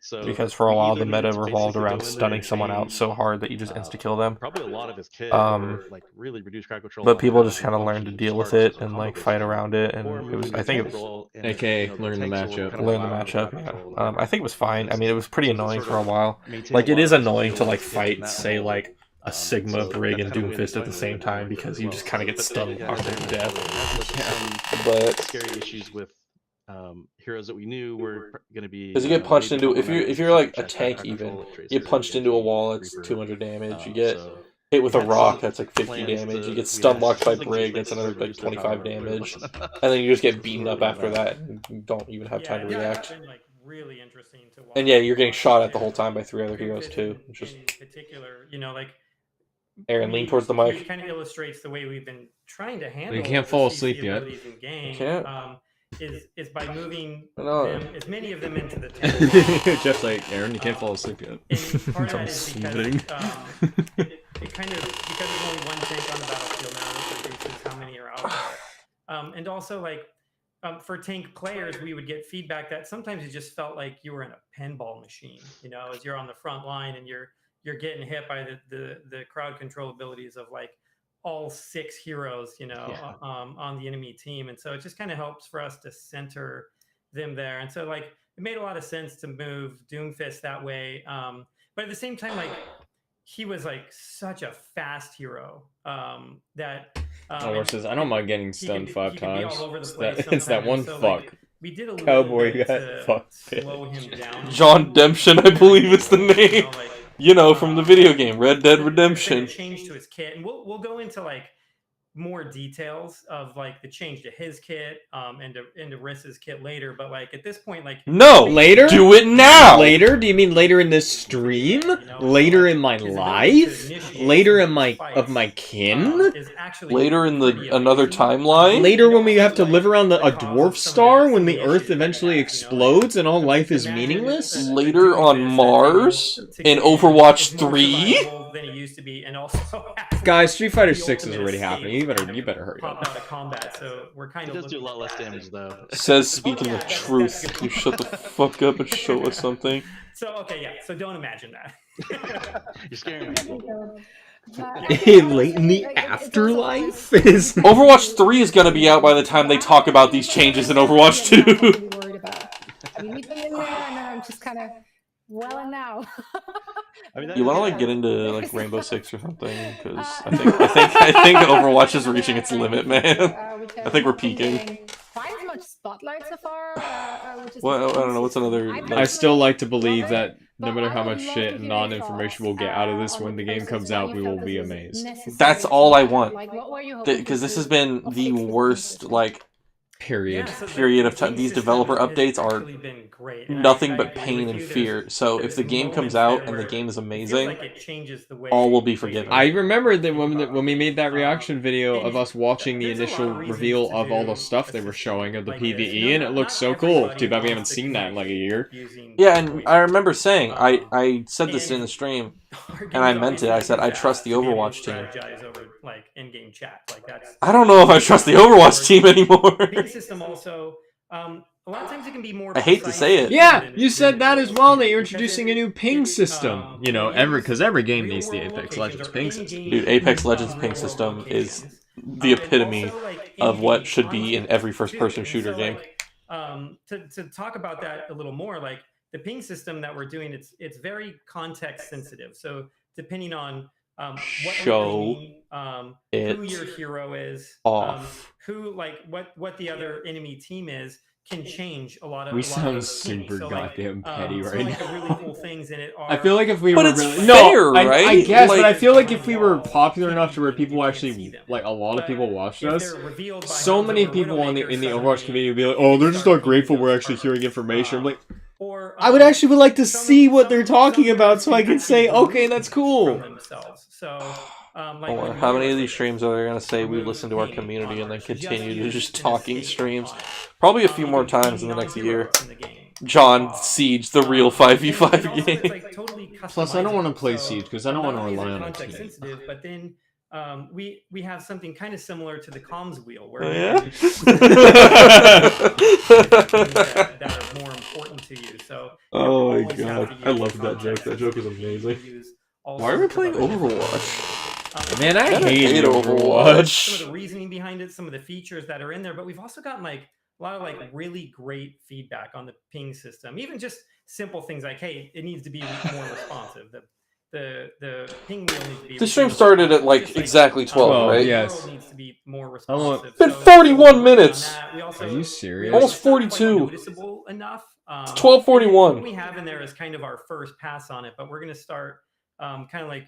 So because for a while the we either meta need to revolved basically around go in there stunning and someone out change, so hard that you just insta kill them. probably a lot of his kit, Um, or like really reduce crowd control. But on people how just kind of learned to functions deal with sparks it as a and like combo fight base. around it, and Or it was. moving I the think it tank was. role and, AKA learn the tanks will matchup. kind of Learn the allow matchup, crowd yeah. control and I think it was fine. I mean, it was pretty annoying sort for a of while. maintain Like, a it lot is of annoying to skill like in fight, that say whole, like a Sigma, so Brig, that's and kind of the way Doomfist at the they same went time with it because as you well. just kind of get But stunned yeah, hard so to that death. some But scary issues with heroes that we knew were going to be. because you get punched maybe into, if problematic you're like a such as tank crowd even, control, like you get Tracer, punched into a Genji, wall, it's Reaper. 200 damage. You get So Hit with a had rock, some that's like 50 plans damage. to- You get stun locked by some things in Brig, place that's another to like reduce their 25 power really damage. quick. And then you just get It's beaten really up after bad. that, and you don't even have time to yeah, react. that's been like really interesting to watch. And yeah, you're getting watch shot at the too. whole time by 3 other heroes Doomfist too. It's just in particular, you know, like Aaron, lean towards the mic. He kind of illustrates the way we've been trying to handle. You can't the fall CC asleep yet. abilities in game. Can't. Is by moving No. them, as many of them into the temple. Jeff's like, Aaron, you can't fall asleep yet. And part of I'm that is because sleeping. it kind of, because there's only one tank on the battlefield now, it reduces how many are out there. And also, like, for tank players, we would get feedback that sometimes it just felt like you were in a pinball machine, you know, as you're on the front line and you're getting hit by the crowd control abilities of like all 6 heroes, you know, on the enemy team. And so it just kind of helps for us to center them there. And so like it made a lot of sense to move Doomfist that way. But at the same time, like he was like such a fast hero that says, I don't mind getting stunned 5 times. It's that one so, fuck. like, we did a Cowboy little bit got to fucked. slow him down. John Demption, I believe is the name. Like, You know, from the video game, Red Dead there's been Redemption. a change to his kit, and we'll go into like more details of like the change to his kit and to Riss's kit later. But like at this point, like No! Later? Do it now! Later? Do you mean later in this stream? Later in my life? Later in my kin? is actually Later in pretty another amazing. timeline? Later when we have to live around a dwarf star when the Earth eventually explodes and all life is meaningless? Later on Mars? In Overwatch 3? Than he used to be, and also Guys, Street Fighter 6 is already happening. You better hurry pop up. out of combat. So we're kind It of does do a lot less damage though. Says speaking the truth. You shut the fuck up and show us something. So okay, yeah. So don't imagine that. You're scaring people. Late in the afterlife is Overwatch 3 is gonna be out by the time they talk about these changes in Overwatch 2. I mean, we've been in there, and then I'm just kind of welling now. I mean, You want to like get into like Rainbow Six or something? Because I think Overwatch is reaching its limit, man. I think we're peaking. Quite as much spotlight so far. Well, I don't know. What's another? I still like to believe that no matter how much shit and non-information we'll get out of this, when the game comes out, we will be amazed. That's all I want. Because Because this has been the worst like Period. period of time. These developer updates are nothing but pain and fear. So if the game comes out and the game is amazing, all will be forgiven. I remember that when we made that reaction video of us watching the initial reveal of all the stuff they were showing of the PvE, and it looked so cool. Too bad we haven't seen that in like a year. Yeah, and I remember saying, I said this in the stream, and I meant it. I said, I trust the Overwatch team. I don't know if I trust the Overwatch team anymore. System also, a lot of times it can be more. I hate to say it. Yeah, you said that as well, that you're introducing a new ping system. You know, because every game needs the Apex Legends ping system. Dude, Apex Legends ping system is the epitome of what should be in every first-person shooter game. To talk about that a little more, like the ping system that we're doing, it's very context sensitive. So depending on what Show who your hero is, off. who like what the other enemy team is, can change a lot of. We a lot sound of super so, goddamn petty some, right like, now. really cool things in it are. I feel like if we But were it's really fair, I right? guess, but Like- I feel like if we were popular enough to where people actually like a lot of people watched us, so many people in the Overwatch community would be like, "Oh, they're just not grateful we're actually hearing information." I'm like, I would actually like to see what they're talking about so I can say, "Okay, that's cool." Or how many of these streams are they going to say we listen to our community and then continue to just talking streams? Probably a few more times in the next year. John Siege, the real 5v5 game. Plus, I don't want to play Siege because I don't want to rely on a team. Sensitive, but then we have something kind of similar to the comms wheel where Oh, yeah? that are more important to you. So Oh my god, I love that joke. That joke is amazing. Why are we playing Overwatch? Man, I hate Overwatch. Overwatch. Some of the reasoning behind it, some of the features that are in there, but we've also gotten like a lot of like really great feedback on the ping system. Even just simple things like, hey, it needs to be more responsive. The ping wheel needs to be. The stream started at like exactly 12, right? Yes. Needs to be more responsive. Been 41 minutes. Are you serious? Almost 42. Noticeable enough. It's 12:41. What we have in there is kind of our first pass on it, but we're going to start kind of like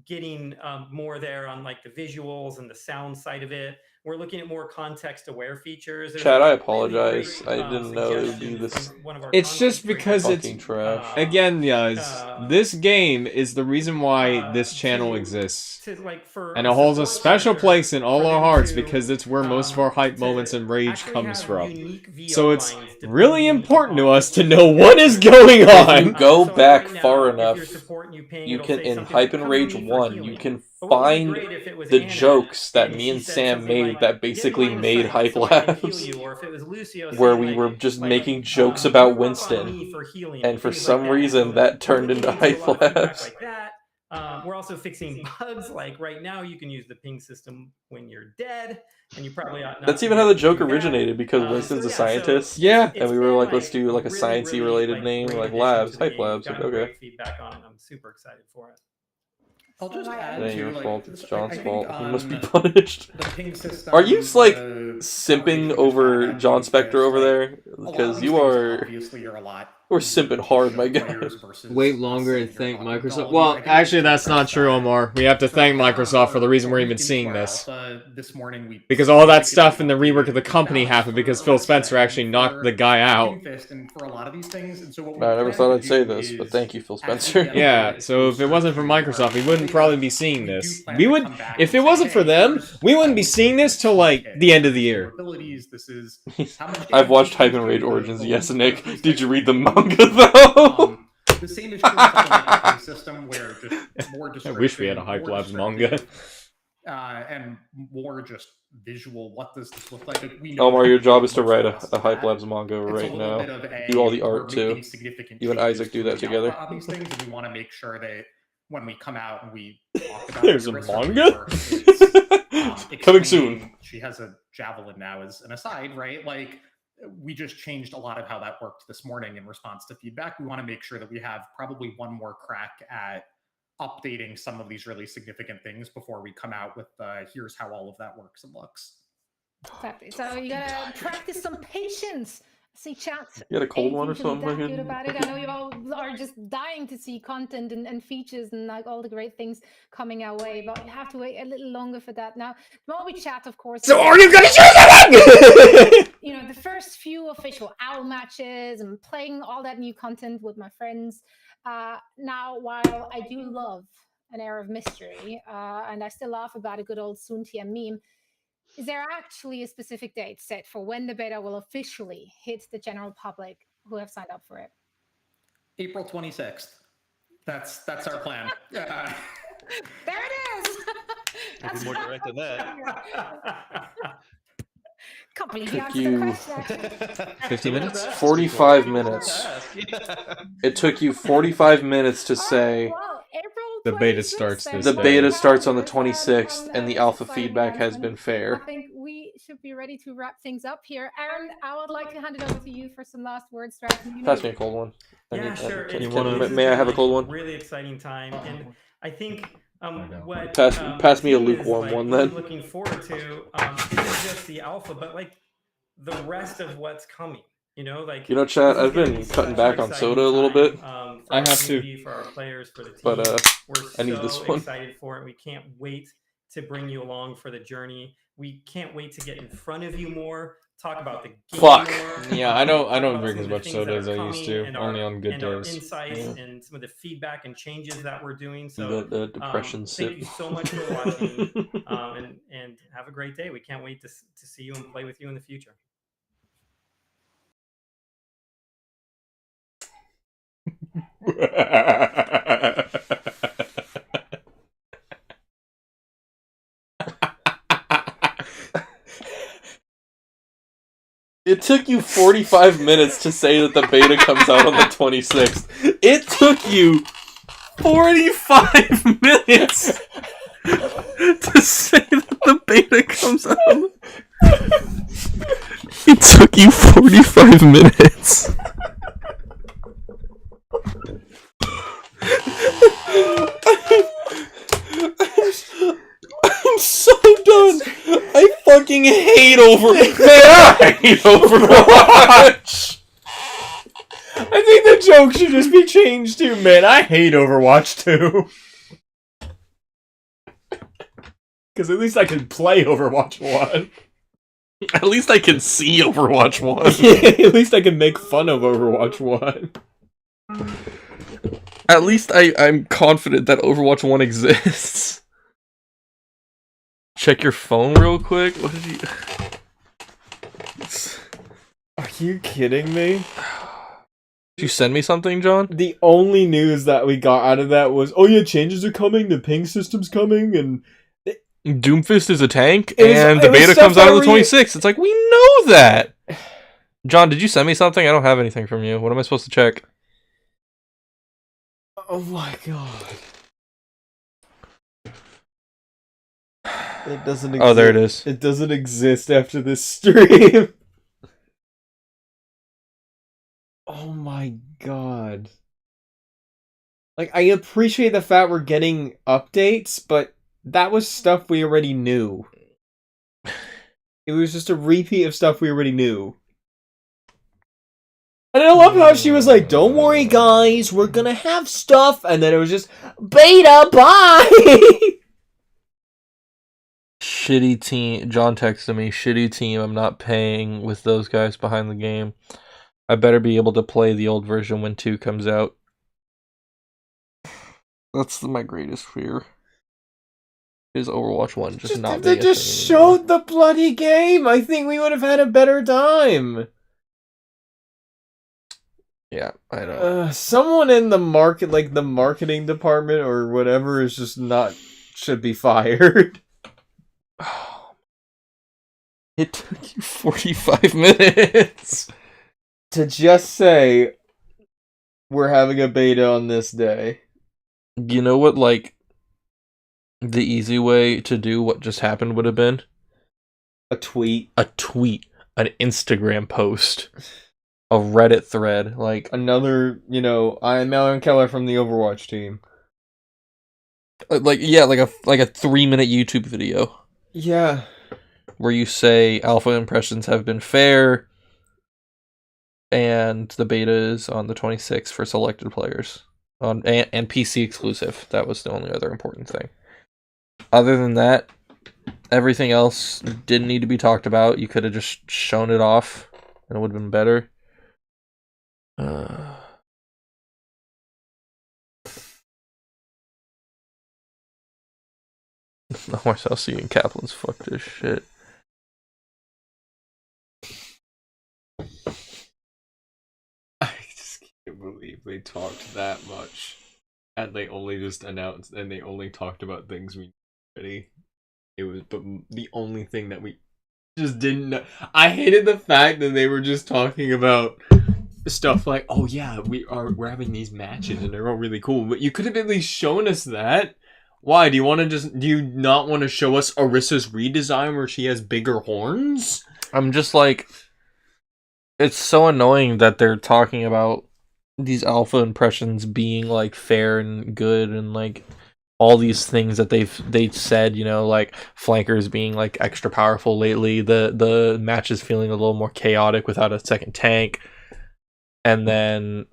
getting more there on like the visuals and the sound side of it. We're looking at more context-aware features. There's Chad, I really apologize. great, I didn't know it would be suggestion this from one of our It's just content because creators. it's fucking trash. again, guys. This game is the reason why this channel exists, and it holds a special place in all our hearts because it's where most of our hype moments and rage comes from. So it's really important to us to know what is going If you on. go So back right now, far if enough, you're supporting you paying, you it'll can say in something Hype like, and "Come Rage to me for 1, you healing." can But what would be find great if it was the Anna jokes that and me she and said Sam something made like, that "Get basically line of made sight Hype so I can heal Labs, you," or if it was Lucio where saying, we like, were just like, making jokes "You about work on Winston, me for healing," and for things some like that. reason So that we're turned looking into into a Hype lot of feedback Labs. like that. We're also fixing bugs. Like right now, you can use the ping system when you're dead, and you probably ought not. That's to even be how the able to joke do that. originated, because So Winston's a yeah, scientist, Yeah. and we were like, let's do like a sciencey related name, great like addition Labs, to the Hype game. We've Labs. Like, gotten okay. great feedback on it. I'm super excited for it. I'll just add It ain't to, your like, fault, it's I John's think fault. He must be on punished. the ping system, Are you like the simping conversation we just over had John Doomfist, Spector over like, there? a lot of Because these you things are obviously are a lot we're easier simping to hard, show my guy. players versus Wait us longer sitting and here thank talking to all Microsoft. of you. I Well, think actually, we that's should not address true, that. Omar. We have to So thank our- Microsoft for the reason we're a even week into seeing our this. alpha this morning, we Because all that stuff in the significantly rework of the updated company balance happened because for Phil Arista Spencer and actually knocked for the guy out. Doomfist and for a lot of these things. And so what we I never plan thought to I'd say do this, but is, thank you, Phil as we Spencer. get a Yeah, little bit so if it closer wasn't for to Microsoft, we wouldn't beta, probably be seeing we do this. plan We to would, come back if and it say, wasn't for "Hey, them, here's we wouldn't be all seeing this till the like kit, the end of the these year. capabilities, this is how much I've damage watched we Hype can and do, Rage the Origins. Yes, links, Nick. these Did types you of read the things. manga though? The same is true with something like the ping system, where just more I description, wish we had a Hype more Labs manga. descriptive, and more just visual. What does this look like? We know Omar, that your job is to most write of us a Hype that. Labs manga It's a right little now. bit of Do all the we're art too. making significant You and changes Isaac do to that the together. alpha on these things, and we want to make sure that when we come out and we talk about There's a Arista manga? rework, it's, Coming explaining soon. She has a javelin now as an aside, right? Like, we just changed a lot of how that worked this morning in response to feedback. We want to make sure that we have probably one more crack at updating some of these really significant things before we come out with here's how all of that works and looks. Exactly. So you gotta practice some patience. See, chat. You had a cold one or Feeling something? that good about it. I know you all are just dying to see content and features and like all the great things coming our way, but you have to wait a little longer for that. Now, while we chat, of course. So are you gonna choose it? You know, the first few official OWL matches and playing all that new content with my friends. Now, while I do love an air of mystery, and I still laugh about a good old Suntia meme, is there actually a specific date set for when the beta will officially hit the general public who have signed up for it? April 26th. That's our plan. There it is. Nothing more direct than that. Can't believe Took you you answered the question. 50 minutes? 45 minutes. It took you 45 minutes to say Well, April The beta 26th, starts then. this the day. beta starts on the Yes, 26th, and the alpha exciting feedback has announcement. been fair. I think we should be ready to wrap things up here. Aaron, I would like to hand it over to you for some last words. Pass me a cold one. Yeah, sure. May I have a cold one? Really exciting time, and I think what Pass me a the team is, lukewarm like, one, really then. looking forward to isn't just the alpha, but like the rest of what's coming. You know, like, You know, chat, this is I've gonna been be cutting such an back on exciting soda a little time, bit. for I our have to. community, for our players, for the team. But We're I need so this one. excited for it. We can't wait to bring you along for the journey. We can't wait to get in front of you more, talk about the game Fuck. more. Yeah, I don't talk about drink some as of the much things soda that as are I used coming to, and only our, on good and our days. insights Yeah. and some of the feedback and changes that we're doing. So The depression sip. thank you so much for watching, and have a great day. We can't wait to see you and play with you in the future. It took you 45 minutes to say that the beta comes out on the 26th. It took you 45 minutes to say that the beta comes out. It took you 45 minutes. I'm so done. I fucking hate Overwatch. I hate Overwatch. I think the joke should just be changed to, man, I hate Overwatch too. Because at least I can play Overwatch 1. At least I can see Overwatch 1. At least I can make fun of Overwatch 1. At least I'm confident that Overwatch 1 exists. Check your phone real quick. What did you... Are you kidding me? Did you send me something, John? The only news that we got out of that was, oh yeah, changes are coming, the ping system's coming, and... Doomfist is a tank, It was- and it the was beta stuff comes out that on the we- 26th. It's like, we know that! John, did you send me something? I don't have anything from you. What am I supposed to check? Oh my god. It doesn't exist. Oh, there it is. It doesn't exist after this stream. Oh my god. Like, I appreciate the fact we're getting updates, but that was stuff we already knew. It was just a repeat of stuff we already knew. And I love how she was like, don't worry guys, we're gonna have stuff, and then it was just, beta, bye! Shitty team. John texted me, shitty team, I'm not paying with those guys behind the game. I better be able to play the old version when 2 comes out. That's my greatest fear. Is Overwatch 1 just not They being a just thing anymore. showed the bloody game! I think we would have had a better time! Yeah, I know. Someone in the market, like the marketing department or whatever, is just not, should be fired. It took you 45 minutes. To just say, we're having a beta on this day. You know what, like, the easy way to do what just happened would have been? A tweet. A tweet. An Instagram post. A Reddit thread. Like, Another, you know, I'm Alan Keller from the Overwatch team. like yeah, like a 3-minute YouTube video. Yeah. Where you say alpha impressions have been fair, and the beta is on the 26th for selected players. And PC exclusive. That was the only other important thing. Other than that, everything else didn't need to be talked about. You could have just shown it off, and it would have been better. Marcel C. and Kaplan's fuck this shit. I just can't believe they talked that much. And they only just announced, and they only talked about things we knew already. It was, but the only thing that we just didn't know. I hated the fact that they were just talking about stuff like, oh yeah, we're having these matches and they're all really cool. But you could have at least shown us that. Why? Do you not want to show us Orissa's redesign where she has bigger horns? I'm just like, it's so annoying that they're talking about these alpha impressions being like fair and good and like all these things that they've said, you know, like flankers being like extra powerful lately, the matches feeling a little more chaotic without a second tank, and then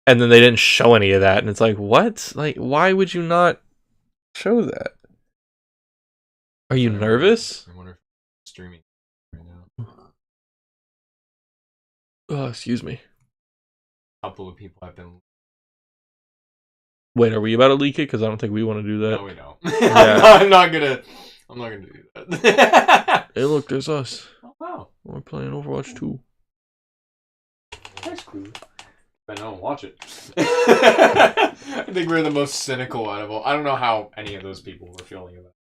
they didn't show any of that, and it's like, what? Like, why would you not show that? Are you nervous? I wonder if I'm streaming right now. Oh, excuse me. A couple of people have been. Wait, are we about to leak it? Because I don't think we want to do that. No, we don't. Yeah. I'm not gonna do that. Hey, look, there's us. Oh wow, We're playing Overwatch 2. that's cool. But I don't watch it. I think we're the most cynical out of all. I don't know how any of those people were feeling about it.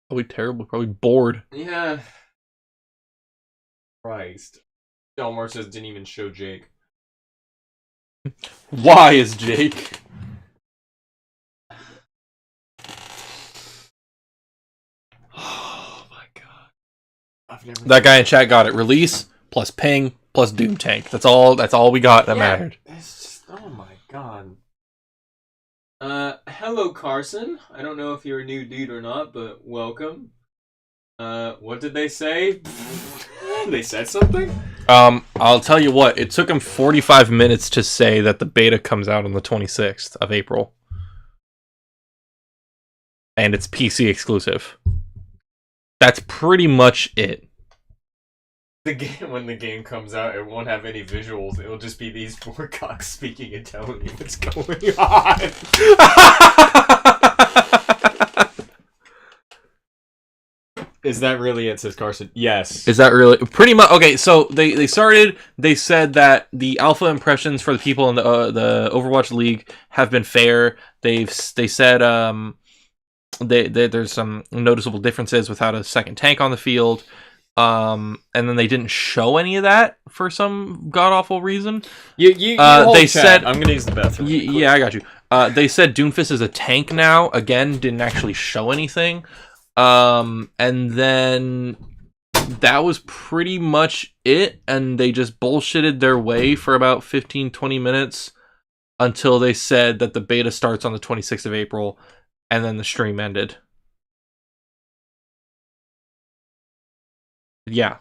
Probably terrible. Probably bored. Yeah. Christ. Delmar says didn't even show Jake. Why is Jake? Oh my god. I've never That guy in chat got it. Release plus ping plus Doom tank. That's all we got that mattered. It's just, oh my god. Hello Carson. I don't know if you're a new dude or not, but welcome. What did they say? They said something? I'll tell you what, it took him 45 minutes to say that the beta comes out on the 26th of April. and it's PC exclusive. That's pretty much it. The game, when the game comes out, it won't have any visuals. It'll just be these four cocks speaking and telling you what's going on. Is that really it, says Carson? Yes. Is that really pretty much okay? So they started. They said that the alpha impressions for the people in the Overwatch League have been fair. They said there's some noticeable differences without a second tank on the field. And then they didn't show any of that for some god awful reason. They said I'm gonna use the bathroom. Yeah, I got you. They said Doomfist is a tank now. Again, didn't actually show anything. And then that was pretty much it. And they just bullshitted their way for about 15-20 minutes until they said that the beta starts on the 26th of April, and then the stream ended. Yeah.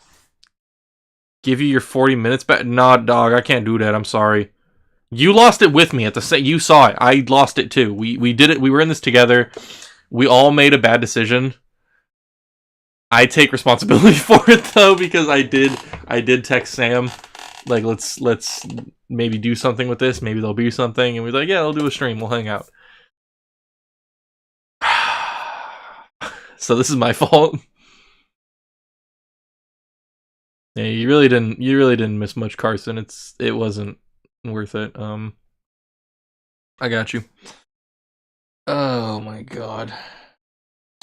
Give you your 40 minutes back? Nah, dog, I can't do that. I'm sorry. You lost it with me at the same. You saw it. I lost it too. We did it. We were in this together. We all made a bad decision. I take responsibility for it though, because I did text Sam, like, let's maybe do something with this. Maybe there'll be something, and we're like, yeah, we'll do a stream. We'll hang out. So this is my fault. Yeah, you really didn't miss much, Carson. It wasn't worth it. I got you. Oh my god.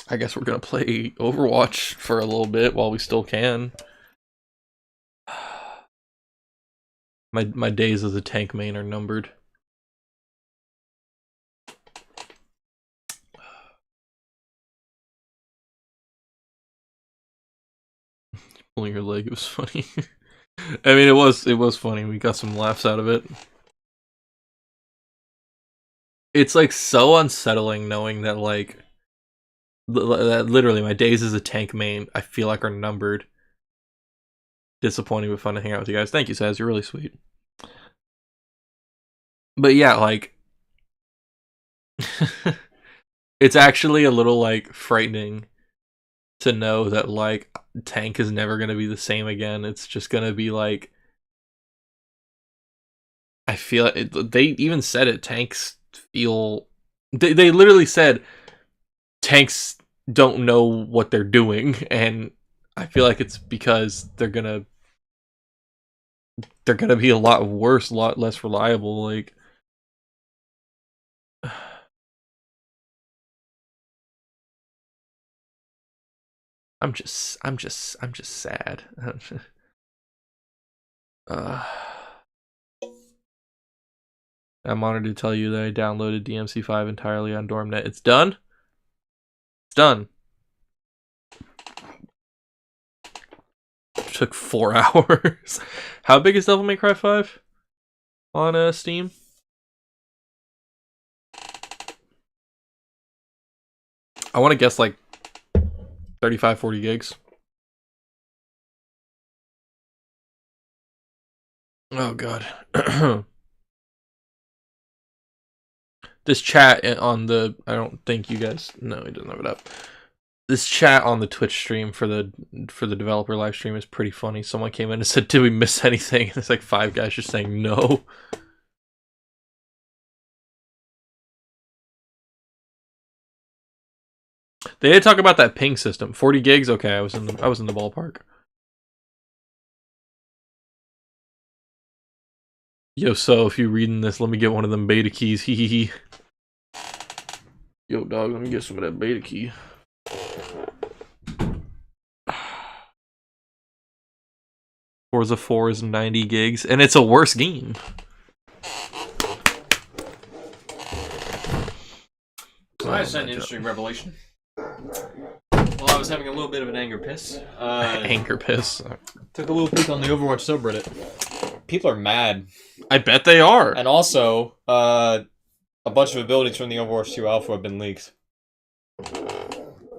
I guess we're gonna play Overwatch for a little bit while we still can. My days as a tank main are numbered. Pulling your leg, it was funny. I mean, it was funny. We got some laughs out of it. It's like so unsettling knowing that like that literally my days as a tank main I feel like are numbered. Disappointing but fun to hang out with you guys. Thank you, Saz. You're really sweet. But yeah, like it's actually a little like frightening to know that like tank is never going to be the same again. It's just going to be like, I feel they even said it, tanks feel, they literally said tanks don't know what they're doing, and I feel like it's because they're gonna be a lot worse, a lot less reliable. Like, I'm just sad. I'm honored to tell you that I downloaded DMC5 entirely on DormNet. It's done. It's done. It took 4 hours. How big is Devil May Cry 5 on Steam? I want to guess like 35-40 gigs. Oh god. This chat on the, I don't think you guys, no, he doesn't have it up. This chat on the Twitch stream for the developer live stream is pretty funny. Someone came in and said, did we miss anything? And it's like 5 guys just saying no. They did talk about that ping system. 40 gigs? Okay, I was in the ballpark. Yo, so if you're reading this, let me get one of them beta keys. Hee hee hee. Yo, dog, let me get some of that beta key. Forza 4 is 90 gigs, and it's a worse game. So I just had an interesting revelation. Well, I was having a little bit of an anger piss. Anger piss. Took a little peek on the Overwatch subreddit. People are mad. I bet they are. And also, a bunch of abilities from the Overwatch 2 alpha have been leaked.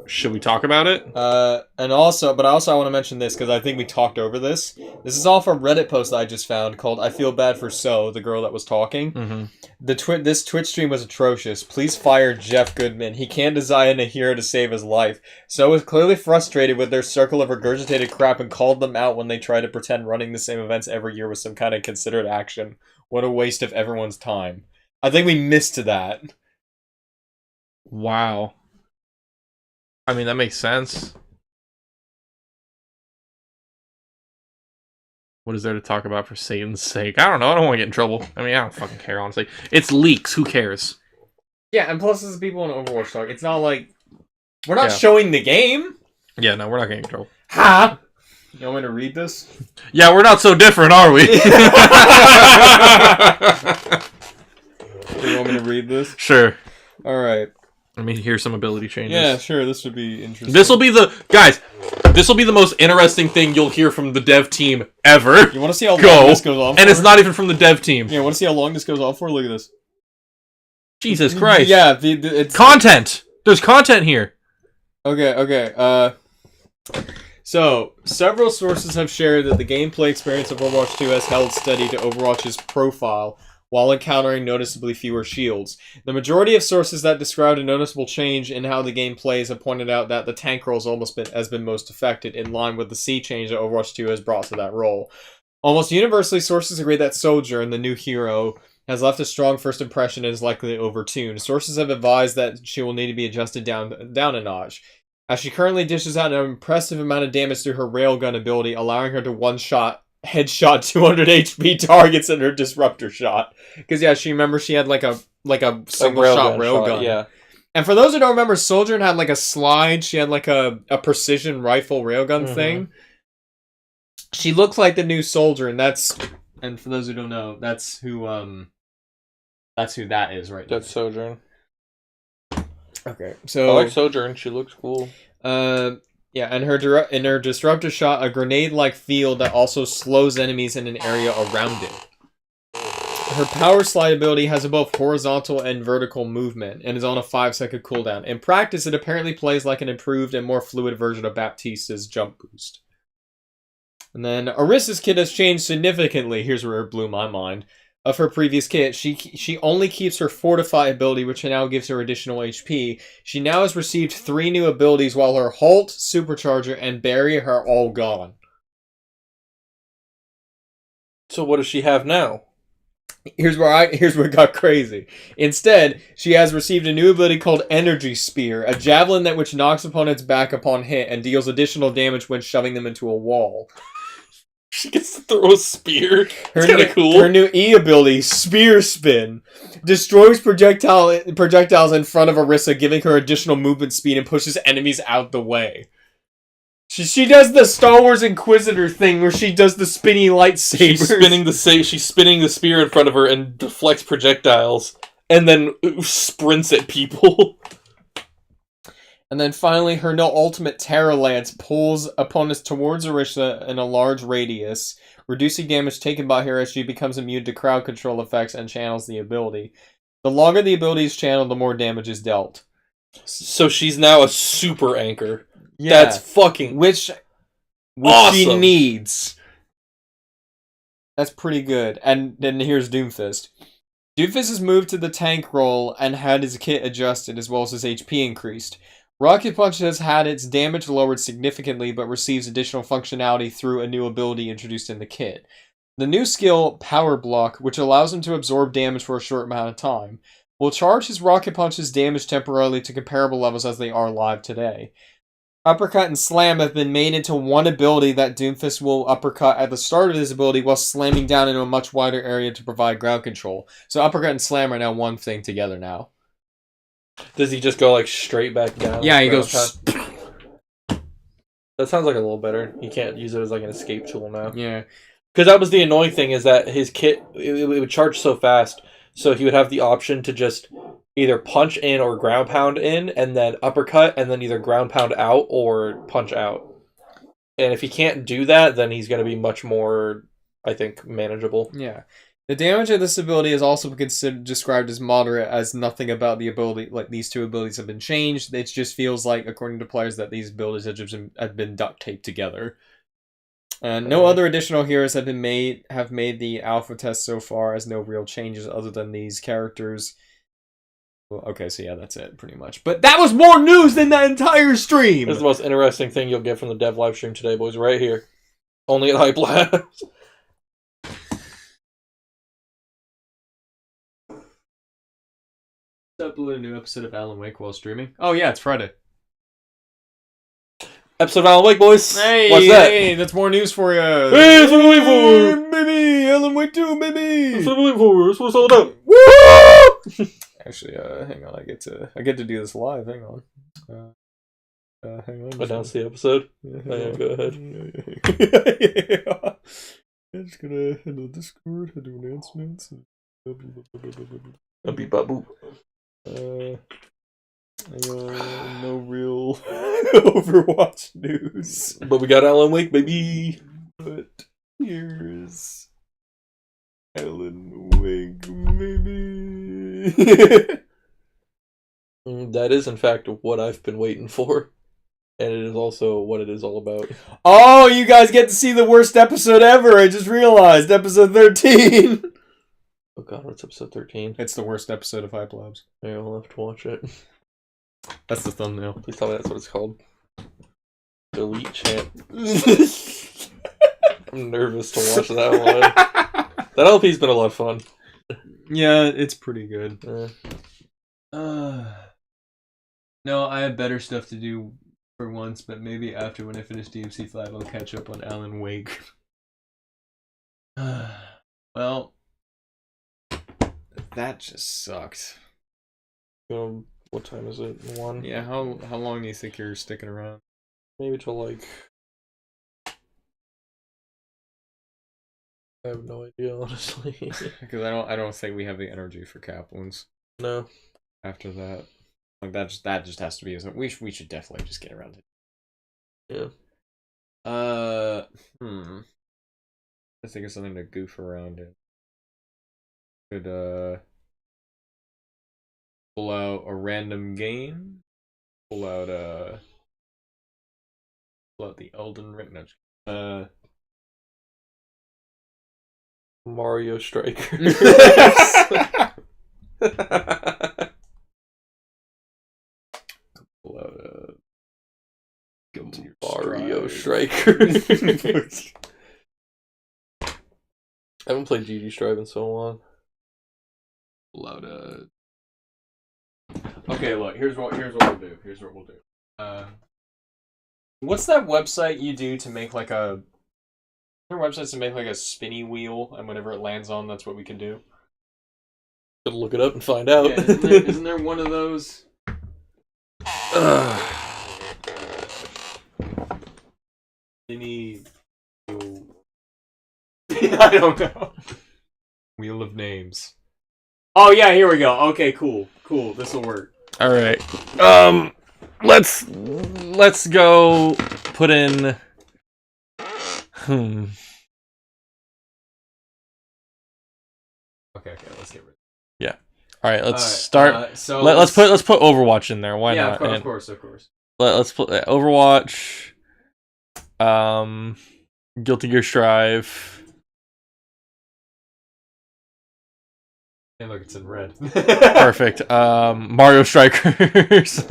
Should we talk about it? And also, but I want to mention this because I think we talked over this. This is all from a Reddit post that I just found called "I Feel Bad for So," the girl that was talking. Mm-hmm. This Twitch stream was atrocious. Please fire Jeff Goodman. He can't design a hero to save his life. So was clearly frustrated with their circle of regurgitated crap and called them out when they tried to pretend running the same events every year was some kind of considered action. What a waste of everyone's time. I think we missed that. Wow. I mean, that makes sense. What is there to talk about for Satan's sake? I don't know. I don't want to get in trouble. I mean, I don't fucking care, honestly. It's leaks. Who cares? Yeah, and plus, this is people in Overwatch talk. It's not like we're not showing the game. Yeah, no, we're not getting in trouble. Ha! You want me to read this? Yeah, we're not so different, are we? You want me to read this? Sure. All right. Let me hear some ability changes. Yeah, sure. This would be interesting. This will be the most interesting thing you'll hear from the dev team ever. You want to see how long this goes on for? And it's not even from the dev team. Yeah, want to see how long this goes on for? Look at this. Jesus Christ. Yeah, it's... Content! There's content here. Okay. So, several sources have shared that the gameplay experience of Overwatch 2 has held steady to Overwatch's profile, while encountering noticeably fewer shields. The majority of sources that described a noticeable change in how the game plays have pointed out that the tank role has been most affected, in line with the sea change that Overwatch 2 has brought to that role. Almost universally, sources agree that Sojourn, the new hero, has left a strong first impression and is likely overtuned. Sources have advised that she will need to be adjusted down a notch, as she currently dishes out an impressive amount of damage through her railgun ability, allowing her to one-shot headshot 200 HP targets in her disruptor shot. Because she had like a single shot railgun. Yeah. And for those who don't remember, Soldier had like a slide. She had like a precision rifle railgun thing. She looks like the new Soldier, and for those who don't know, that's who that is right now. That's Sojourn. Okay, so I like Sojourn. She looks cool. Yeah, and her disruptor shot a grenade-like field that also slows enemies in an area around it. Her power slide ability has both horizontal and vertical movement, and is on a 5-second cooldown. In practice, it apparently plays like an improved and more fluid version of Baptista's jump boost. And then Orissa's kit has changed significantly. Here's where it blew my mind. Of her previous kit, she only keeps her Fortify ability, which now gives her additional HP. She now has received 3 new abilities, while her Halt, Supercharger, and Barrier are all gone. So what does she have now? Here's where it got crazy. Instead, she has received a new ability called Energy Spear, a javelin which knocks opponents back upon hit and deals additional damage when shoving them into a wall. She gets to throw a spear. It's kind of cool. Her new E ability, Spear Spin, destroys projectiles in front of Orisa, giving her additional movement speed and pushes enemies out the way. She does the Star Wars Inquisitor thing where she does the spinny lightsabers. She's spinning the spear in front of her and deflects projectiles, and then sprints at people. And then finally, her no ultimate Terra Lance pulls opponents towards Orisa in a large radius. Reducing damage taken by her as she becomes immune to crowd control effects and channels the ability. The longer the ability is channeled, the more damage is dealt. So she's now a super anchor. Yeah. That's fucking which awesome. She needs. That's pretty good. And then here's Doomfist. Doomfist has moved to the tank role and had his kit adjusted as well as his HP increased. Rocket Punch has had its damage lowered significantly, but receives additional functionality through a new ability introduced in the kit. The new skill, Power Block, which allows him to absorb damage for a short amount of time, will charge his Rocket Punch's damage temporarily to comparable levels as they are live today. Uppercut and Slam have been made into one ability that Doomfist will uppercut at the start of his ability while slamming down into a much wider area to provide ground control. So Uppercut and Slam are now one thing together now. Does he just go like straight back down? Yeah, he goes. That sounds like a little better. He can't use it as like an escape tool now. Yeah, because that was the annoying thing, is that his kit it would charge so fast, so he would have the option to just either punch in or ground pound in, and then uppercut, and then either ground pound out or punch out. And if he can't do that, then he's going to be much more, I think, manageable. Yeah. The damage of this ability is also described as moderate, as nothing about the ability, like these two abilities, have been changed. It just feels like, according to players, that these abilities have been duct taped together. No other additional heroes have made the alpha test so far, as no real changes other than these characters. Well, okay, so yeah, that's it, pretty much. But that was more news than that entire stream! This is the most interesting thing you'll get from the dev live stream today, boys, right here. Only at Hype Labs. Upload a new episode of Alan Wake while streaming. Oh yeah, it's Friday. Episode of Alan Wake, boys. Hey, what's that? Hey, that's more news for you. Hey, that's what I'm waiting for. Baby, Alan Wake 2, baby. That's what I'm waiting for. That's what it's all about. Woo! Actually, hang on. I get to do this live. Hang on. Hang on. Announce the episode. Yeah, go ahead. Yeah. I'm just gonna handle Discord. I do announcements. Beep bop boop. No real Overwatch news. But we got Alan Wake, baby. But here's Alan Wake, baby. That is, in fact, what I've been waiting for. And it is also what it is all about. Oh, you guys get to see the worst episode ever. I just realized. Episode 13. Oh god, what's episode 13? It's the worst episode of Hype Labs. Yeah, I'll have to watch it. That's the thumbnail. Please tell me that's what it's called. Elite Champ. I'm nervous to watch that one. That LP's been a lot of fun. Yeah, it's pretty good. Yeah. No, I have better stuff to do for once, but maybe after, when I finish DMC 5, I'll catch up on Alan Wake. Well, that just sucked. What time is it? 1? Yeah, how long do you think you're sticking around? Maybe till like... I have no idea, honestly. Because I don't think we have the energy for Kaplan's. No. After that, like that just has to be. We should definitely just get around it. Yeah. I think of something to goof around in. Could pull out a random game. Pull out the Elden Ring. No, Mario Striker. pull out Mario Striker. I haven't played GG Strive in so long. Pull out Okay, look. Here's what we'll do. What's that website you do to make like a? There are websites to make like a spinny wheel, and whenever it lands on, that's what we can do. Gotta look it up and find out. Yeah, isn't there one of those? Spinny wheel. I don't know. Wheel of names. Oh yeah, here we go. Okay, cool. This will work. All right. Let's go put in. Okay, let's get rid of it. Yeah. All right, let's start. So let's put Overwatch in there. Why not? Of course. Let's put Overwatch. Guilty Gear Strive. Hey, look, it's in red. Perfect. Mario Strikers.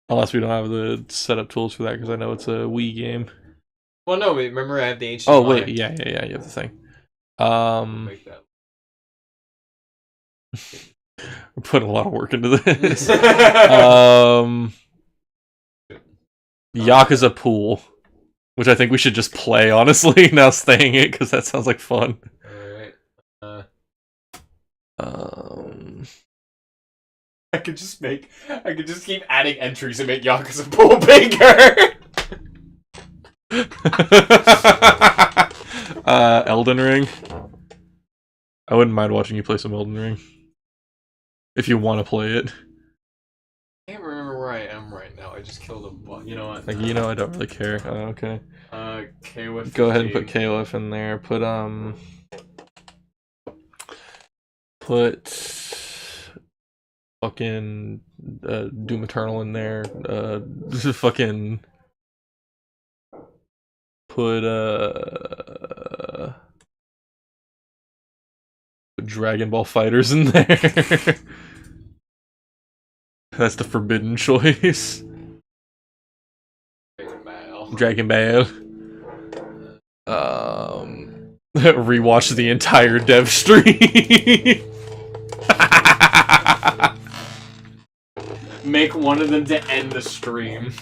Unless we don't have the setup tools for that, because I know it's a Wii game. Well, no, remember I have the HDMI. Oh wait, yeah, you have the thing. Make that. We're putting a lot of work into this. Yakuza Pool, which I think we should just play, honestly, now saying it, because that sounds like fun. Alright. I could just keep adding entries and make Yakuza Pool bigger! Elden Ring. I wouldn't mind watching you play some Elden Ring. If you want to play it. I can't remember where I am right now. I just killed a bot. You know what? Like, you know, I don't really care. Okay. KOF. Go ahead and put KOF in there. Put fucking Doom Eternal in there. Fucking put Dragon Ball Fighters in there. That's the forbidden choice. Dragon Ball. Rewatch the entire dev stream. Make one of them to end the stream.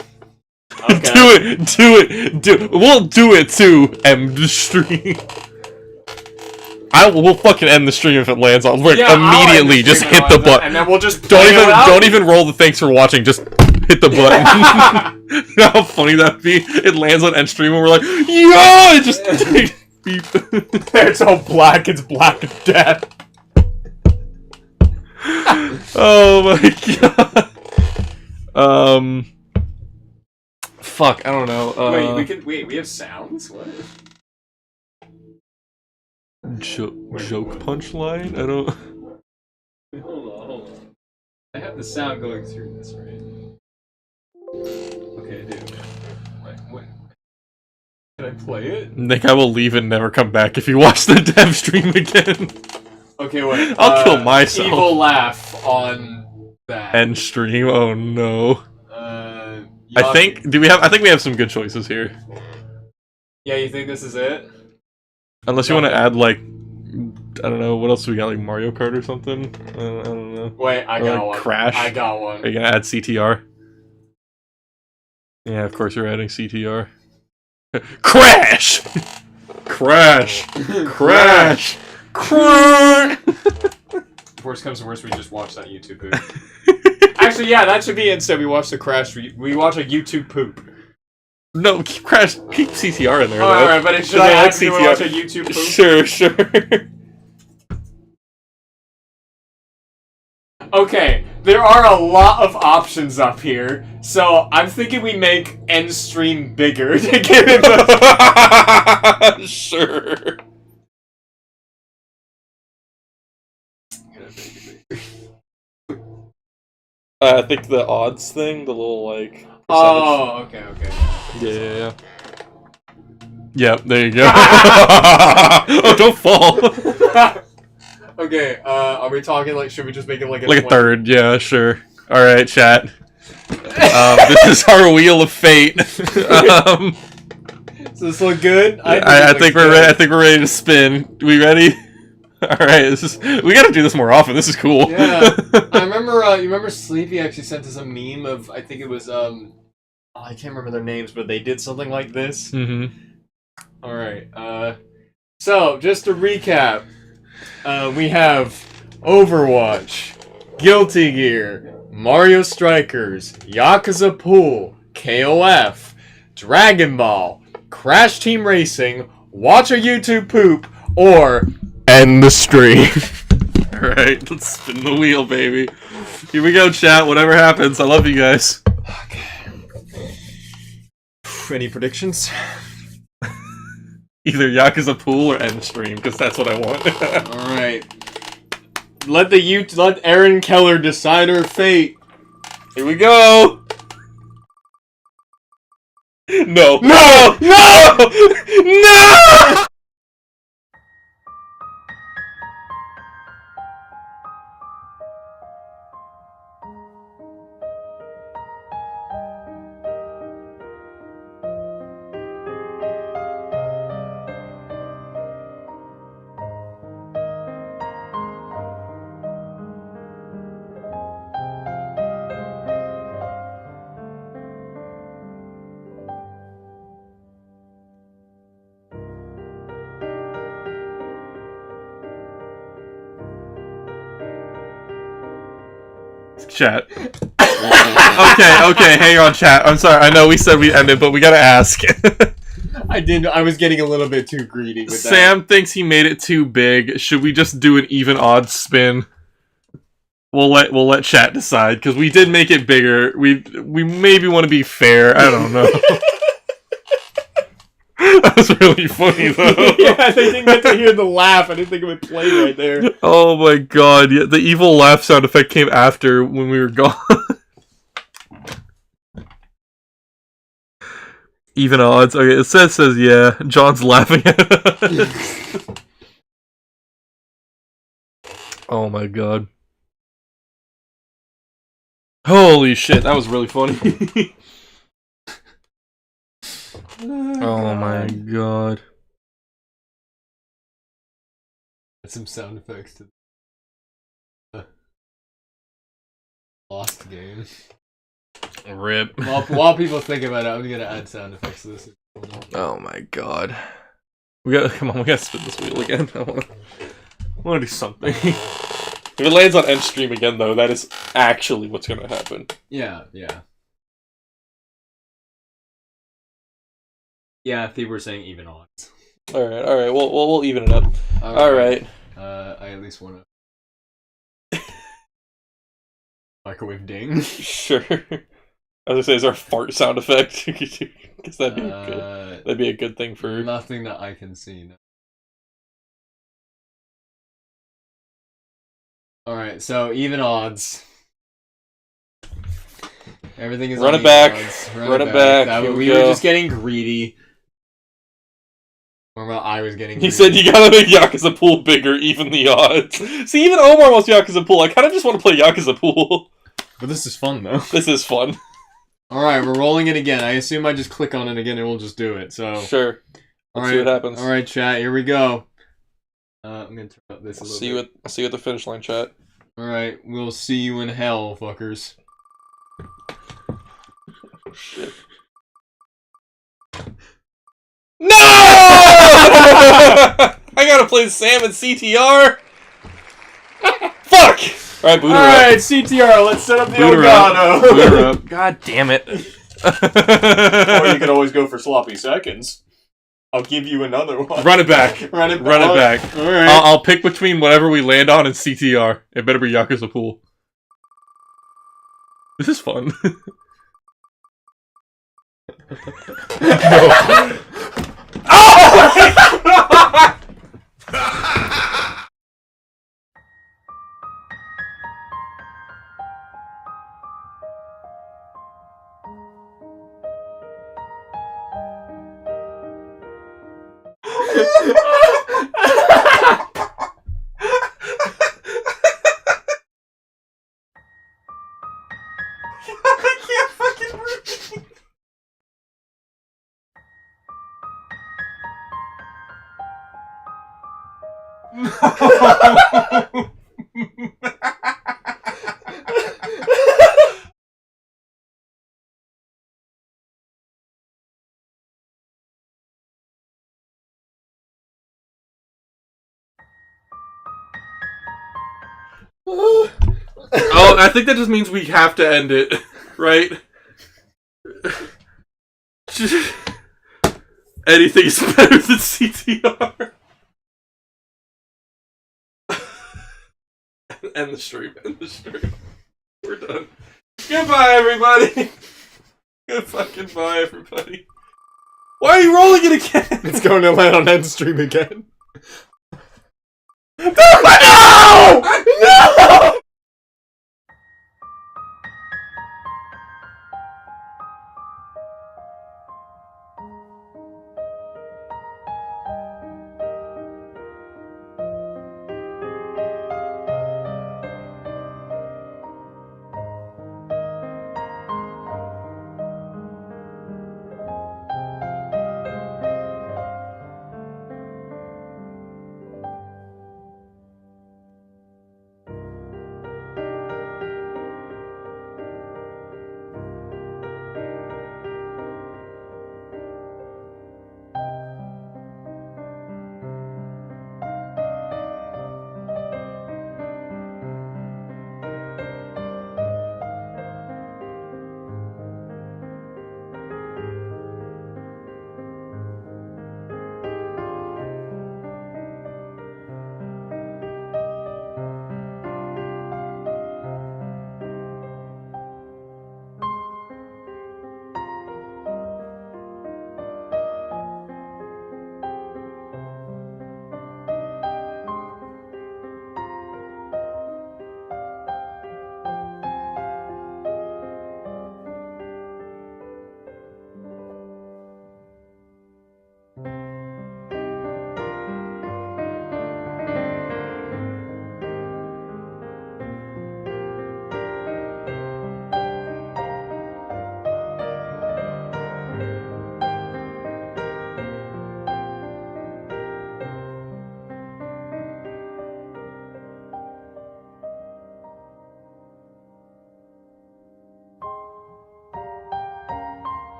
Okay. Do it. We'll do it to end the stream. We'll fucking end the stream if it lands on. Immediately, just hit the button, and then we'll just don't even roll the thanks for watching. Just hit the button. You know how funny that'd be? It lands on end stream and we're like, yo! It just beep. It's all black. It's Black Death. Oh my god. Fuck. I don't know. We have sounds. What? Joke punchline? I don't. Wait, hold on. I have the sound going through this, right? Okay, I do. Wait. Can I play it? Nick, I will leave and never come back if you watch the dev stream again. Okay, wait. I'll kill myself. Evil laugh on that. End stream. Oh no. I think we have some good choices here. Yeah, you think this is it? Unless you want to add like, I don't know, what else do we got, like Mario Kart or something? I don't know. Wait, I got one. Crash. I got one. Are you gonna add CTR? Yeah, of course you're adding CTR. Crash! Crash! Crash! Crash! Worst comes to worst, we just watch that YouTube poop. Actually, yeah, that should be instead. We watch the Crash. We watch a YouTube poop. No, keep CTR in there. Oh, alright, but should I actually watch a YouTube poop? Sure. Okay, there are a lot of options up here, so I'm thinking we make end stream bigger to give it the... Sure. I think the odds thing, the little like percentage. Oh, okay. Yeah. Yep, there you go. Oh, don't fall. Okay, are we talking like, should we just make it like a third? Yeah, sure. Alright, chat. This is our Wheel of Fate. Does this look good? I think we're ready. I think we're ready to spin. We ready? Alright, we gotta do this more often. This is cool. Yeah. I remember, you remember Sleepy actually sent us a meme of, I think it was, I can't remember their names, but they did something like this. Mm-hmm. Alright, so, just to recap, we have Overwatch, Guilty Gear, Mario Strikers, Yakuza Pool, KOF, Dragon Ball, Crash Team Racing, Watch a YouTube Poop, or end the stream. Alright, let's spin the wheel, baby. Here we go, chat. Whatever happens, I love you guys. Okay. Any predictions? Either Yakuza Pool or end stream, because that's what I want. Alright. Let Aaron Keller decide her fate. Here we go! No! No! No! Chat. Okay, hang on, chat. I'm sorry. I know we said we ended, but we gotta ask. I was getting a little bit too greedy with that. Sam thinks he made it too big. Should we just do an even odds spin? we'll let chat decide because we did make it bigger. We maybe want to be fair. I don't know. That was really funny though. Yeah, they didn't get to hear the laugh. I didn't think it would play right there. Oh my god! Yeah, the evil laugh sound effect came after when we were gone. Even odds. Okay, it says yeah. John's laughing at us. Oh my god. Holy shit, that was really funny. Oh my god. Add some sound effects to the lost game. Rip. While people think about it, I'm gonna add sound effects to this. Oh my god. We gotta spin this wheel again. I wanna do something. If it lands on end stream again though, that is actually what's gonna happen. Yeah. Yeah, if people were saying even odds. Alright, we'll even it up. Alright. I at least wanna microwave ding. Sure. As I say, is our fart sound effect? Because that'd be good. That'd be a good thing for nothing that I can see. No. All right, so even odds. Everything is run on it back. Odds. Run it back. We were just getting greedy. Or well, I was getting greedy. He said you gotta make Yakuza Pool bigger, even the odds. See, even Omar wants Yakuza Pool. I kind of just want to play Yakuza Pool. But this is fun, though. This is fun. Alright, we're rolling it again. I assume I just click on it again and we'll just do it, so... Sure. Let's see what happens. Alright, chat, here we go. I'm gonna turn up this a little bit. I'll see you at the finish line, chat. Alright, we'll see you in hell, fuckers. Shit. No! I gotta play Sam and CTR! Fuck! Alright, boot her up. Alright, CTR, let's set up the Elgato. Boot her up. God damn it. Or you can always go for sloppy seconds. I'll give you another one. Run it back. Run it back. Alright. I'll pick between whatever we land on and CTR. It better be Yakuza Pool. This is fun. No. Oh! I can't fucking breathe. Oh, I think that just means we have to end it, right? Anything's better than CTR. End the stream. We're done. Goodbye, everybody. Good fucking bye, everybody. Why are you rolling it again? It's going to land on end stream again. No! No!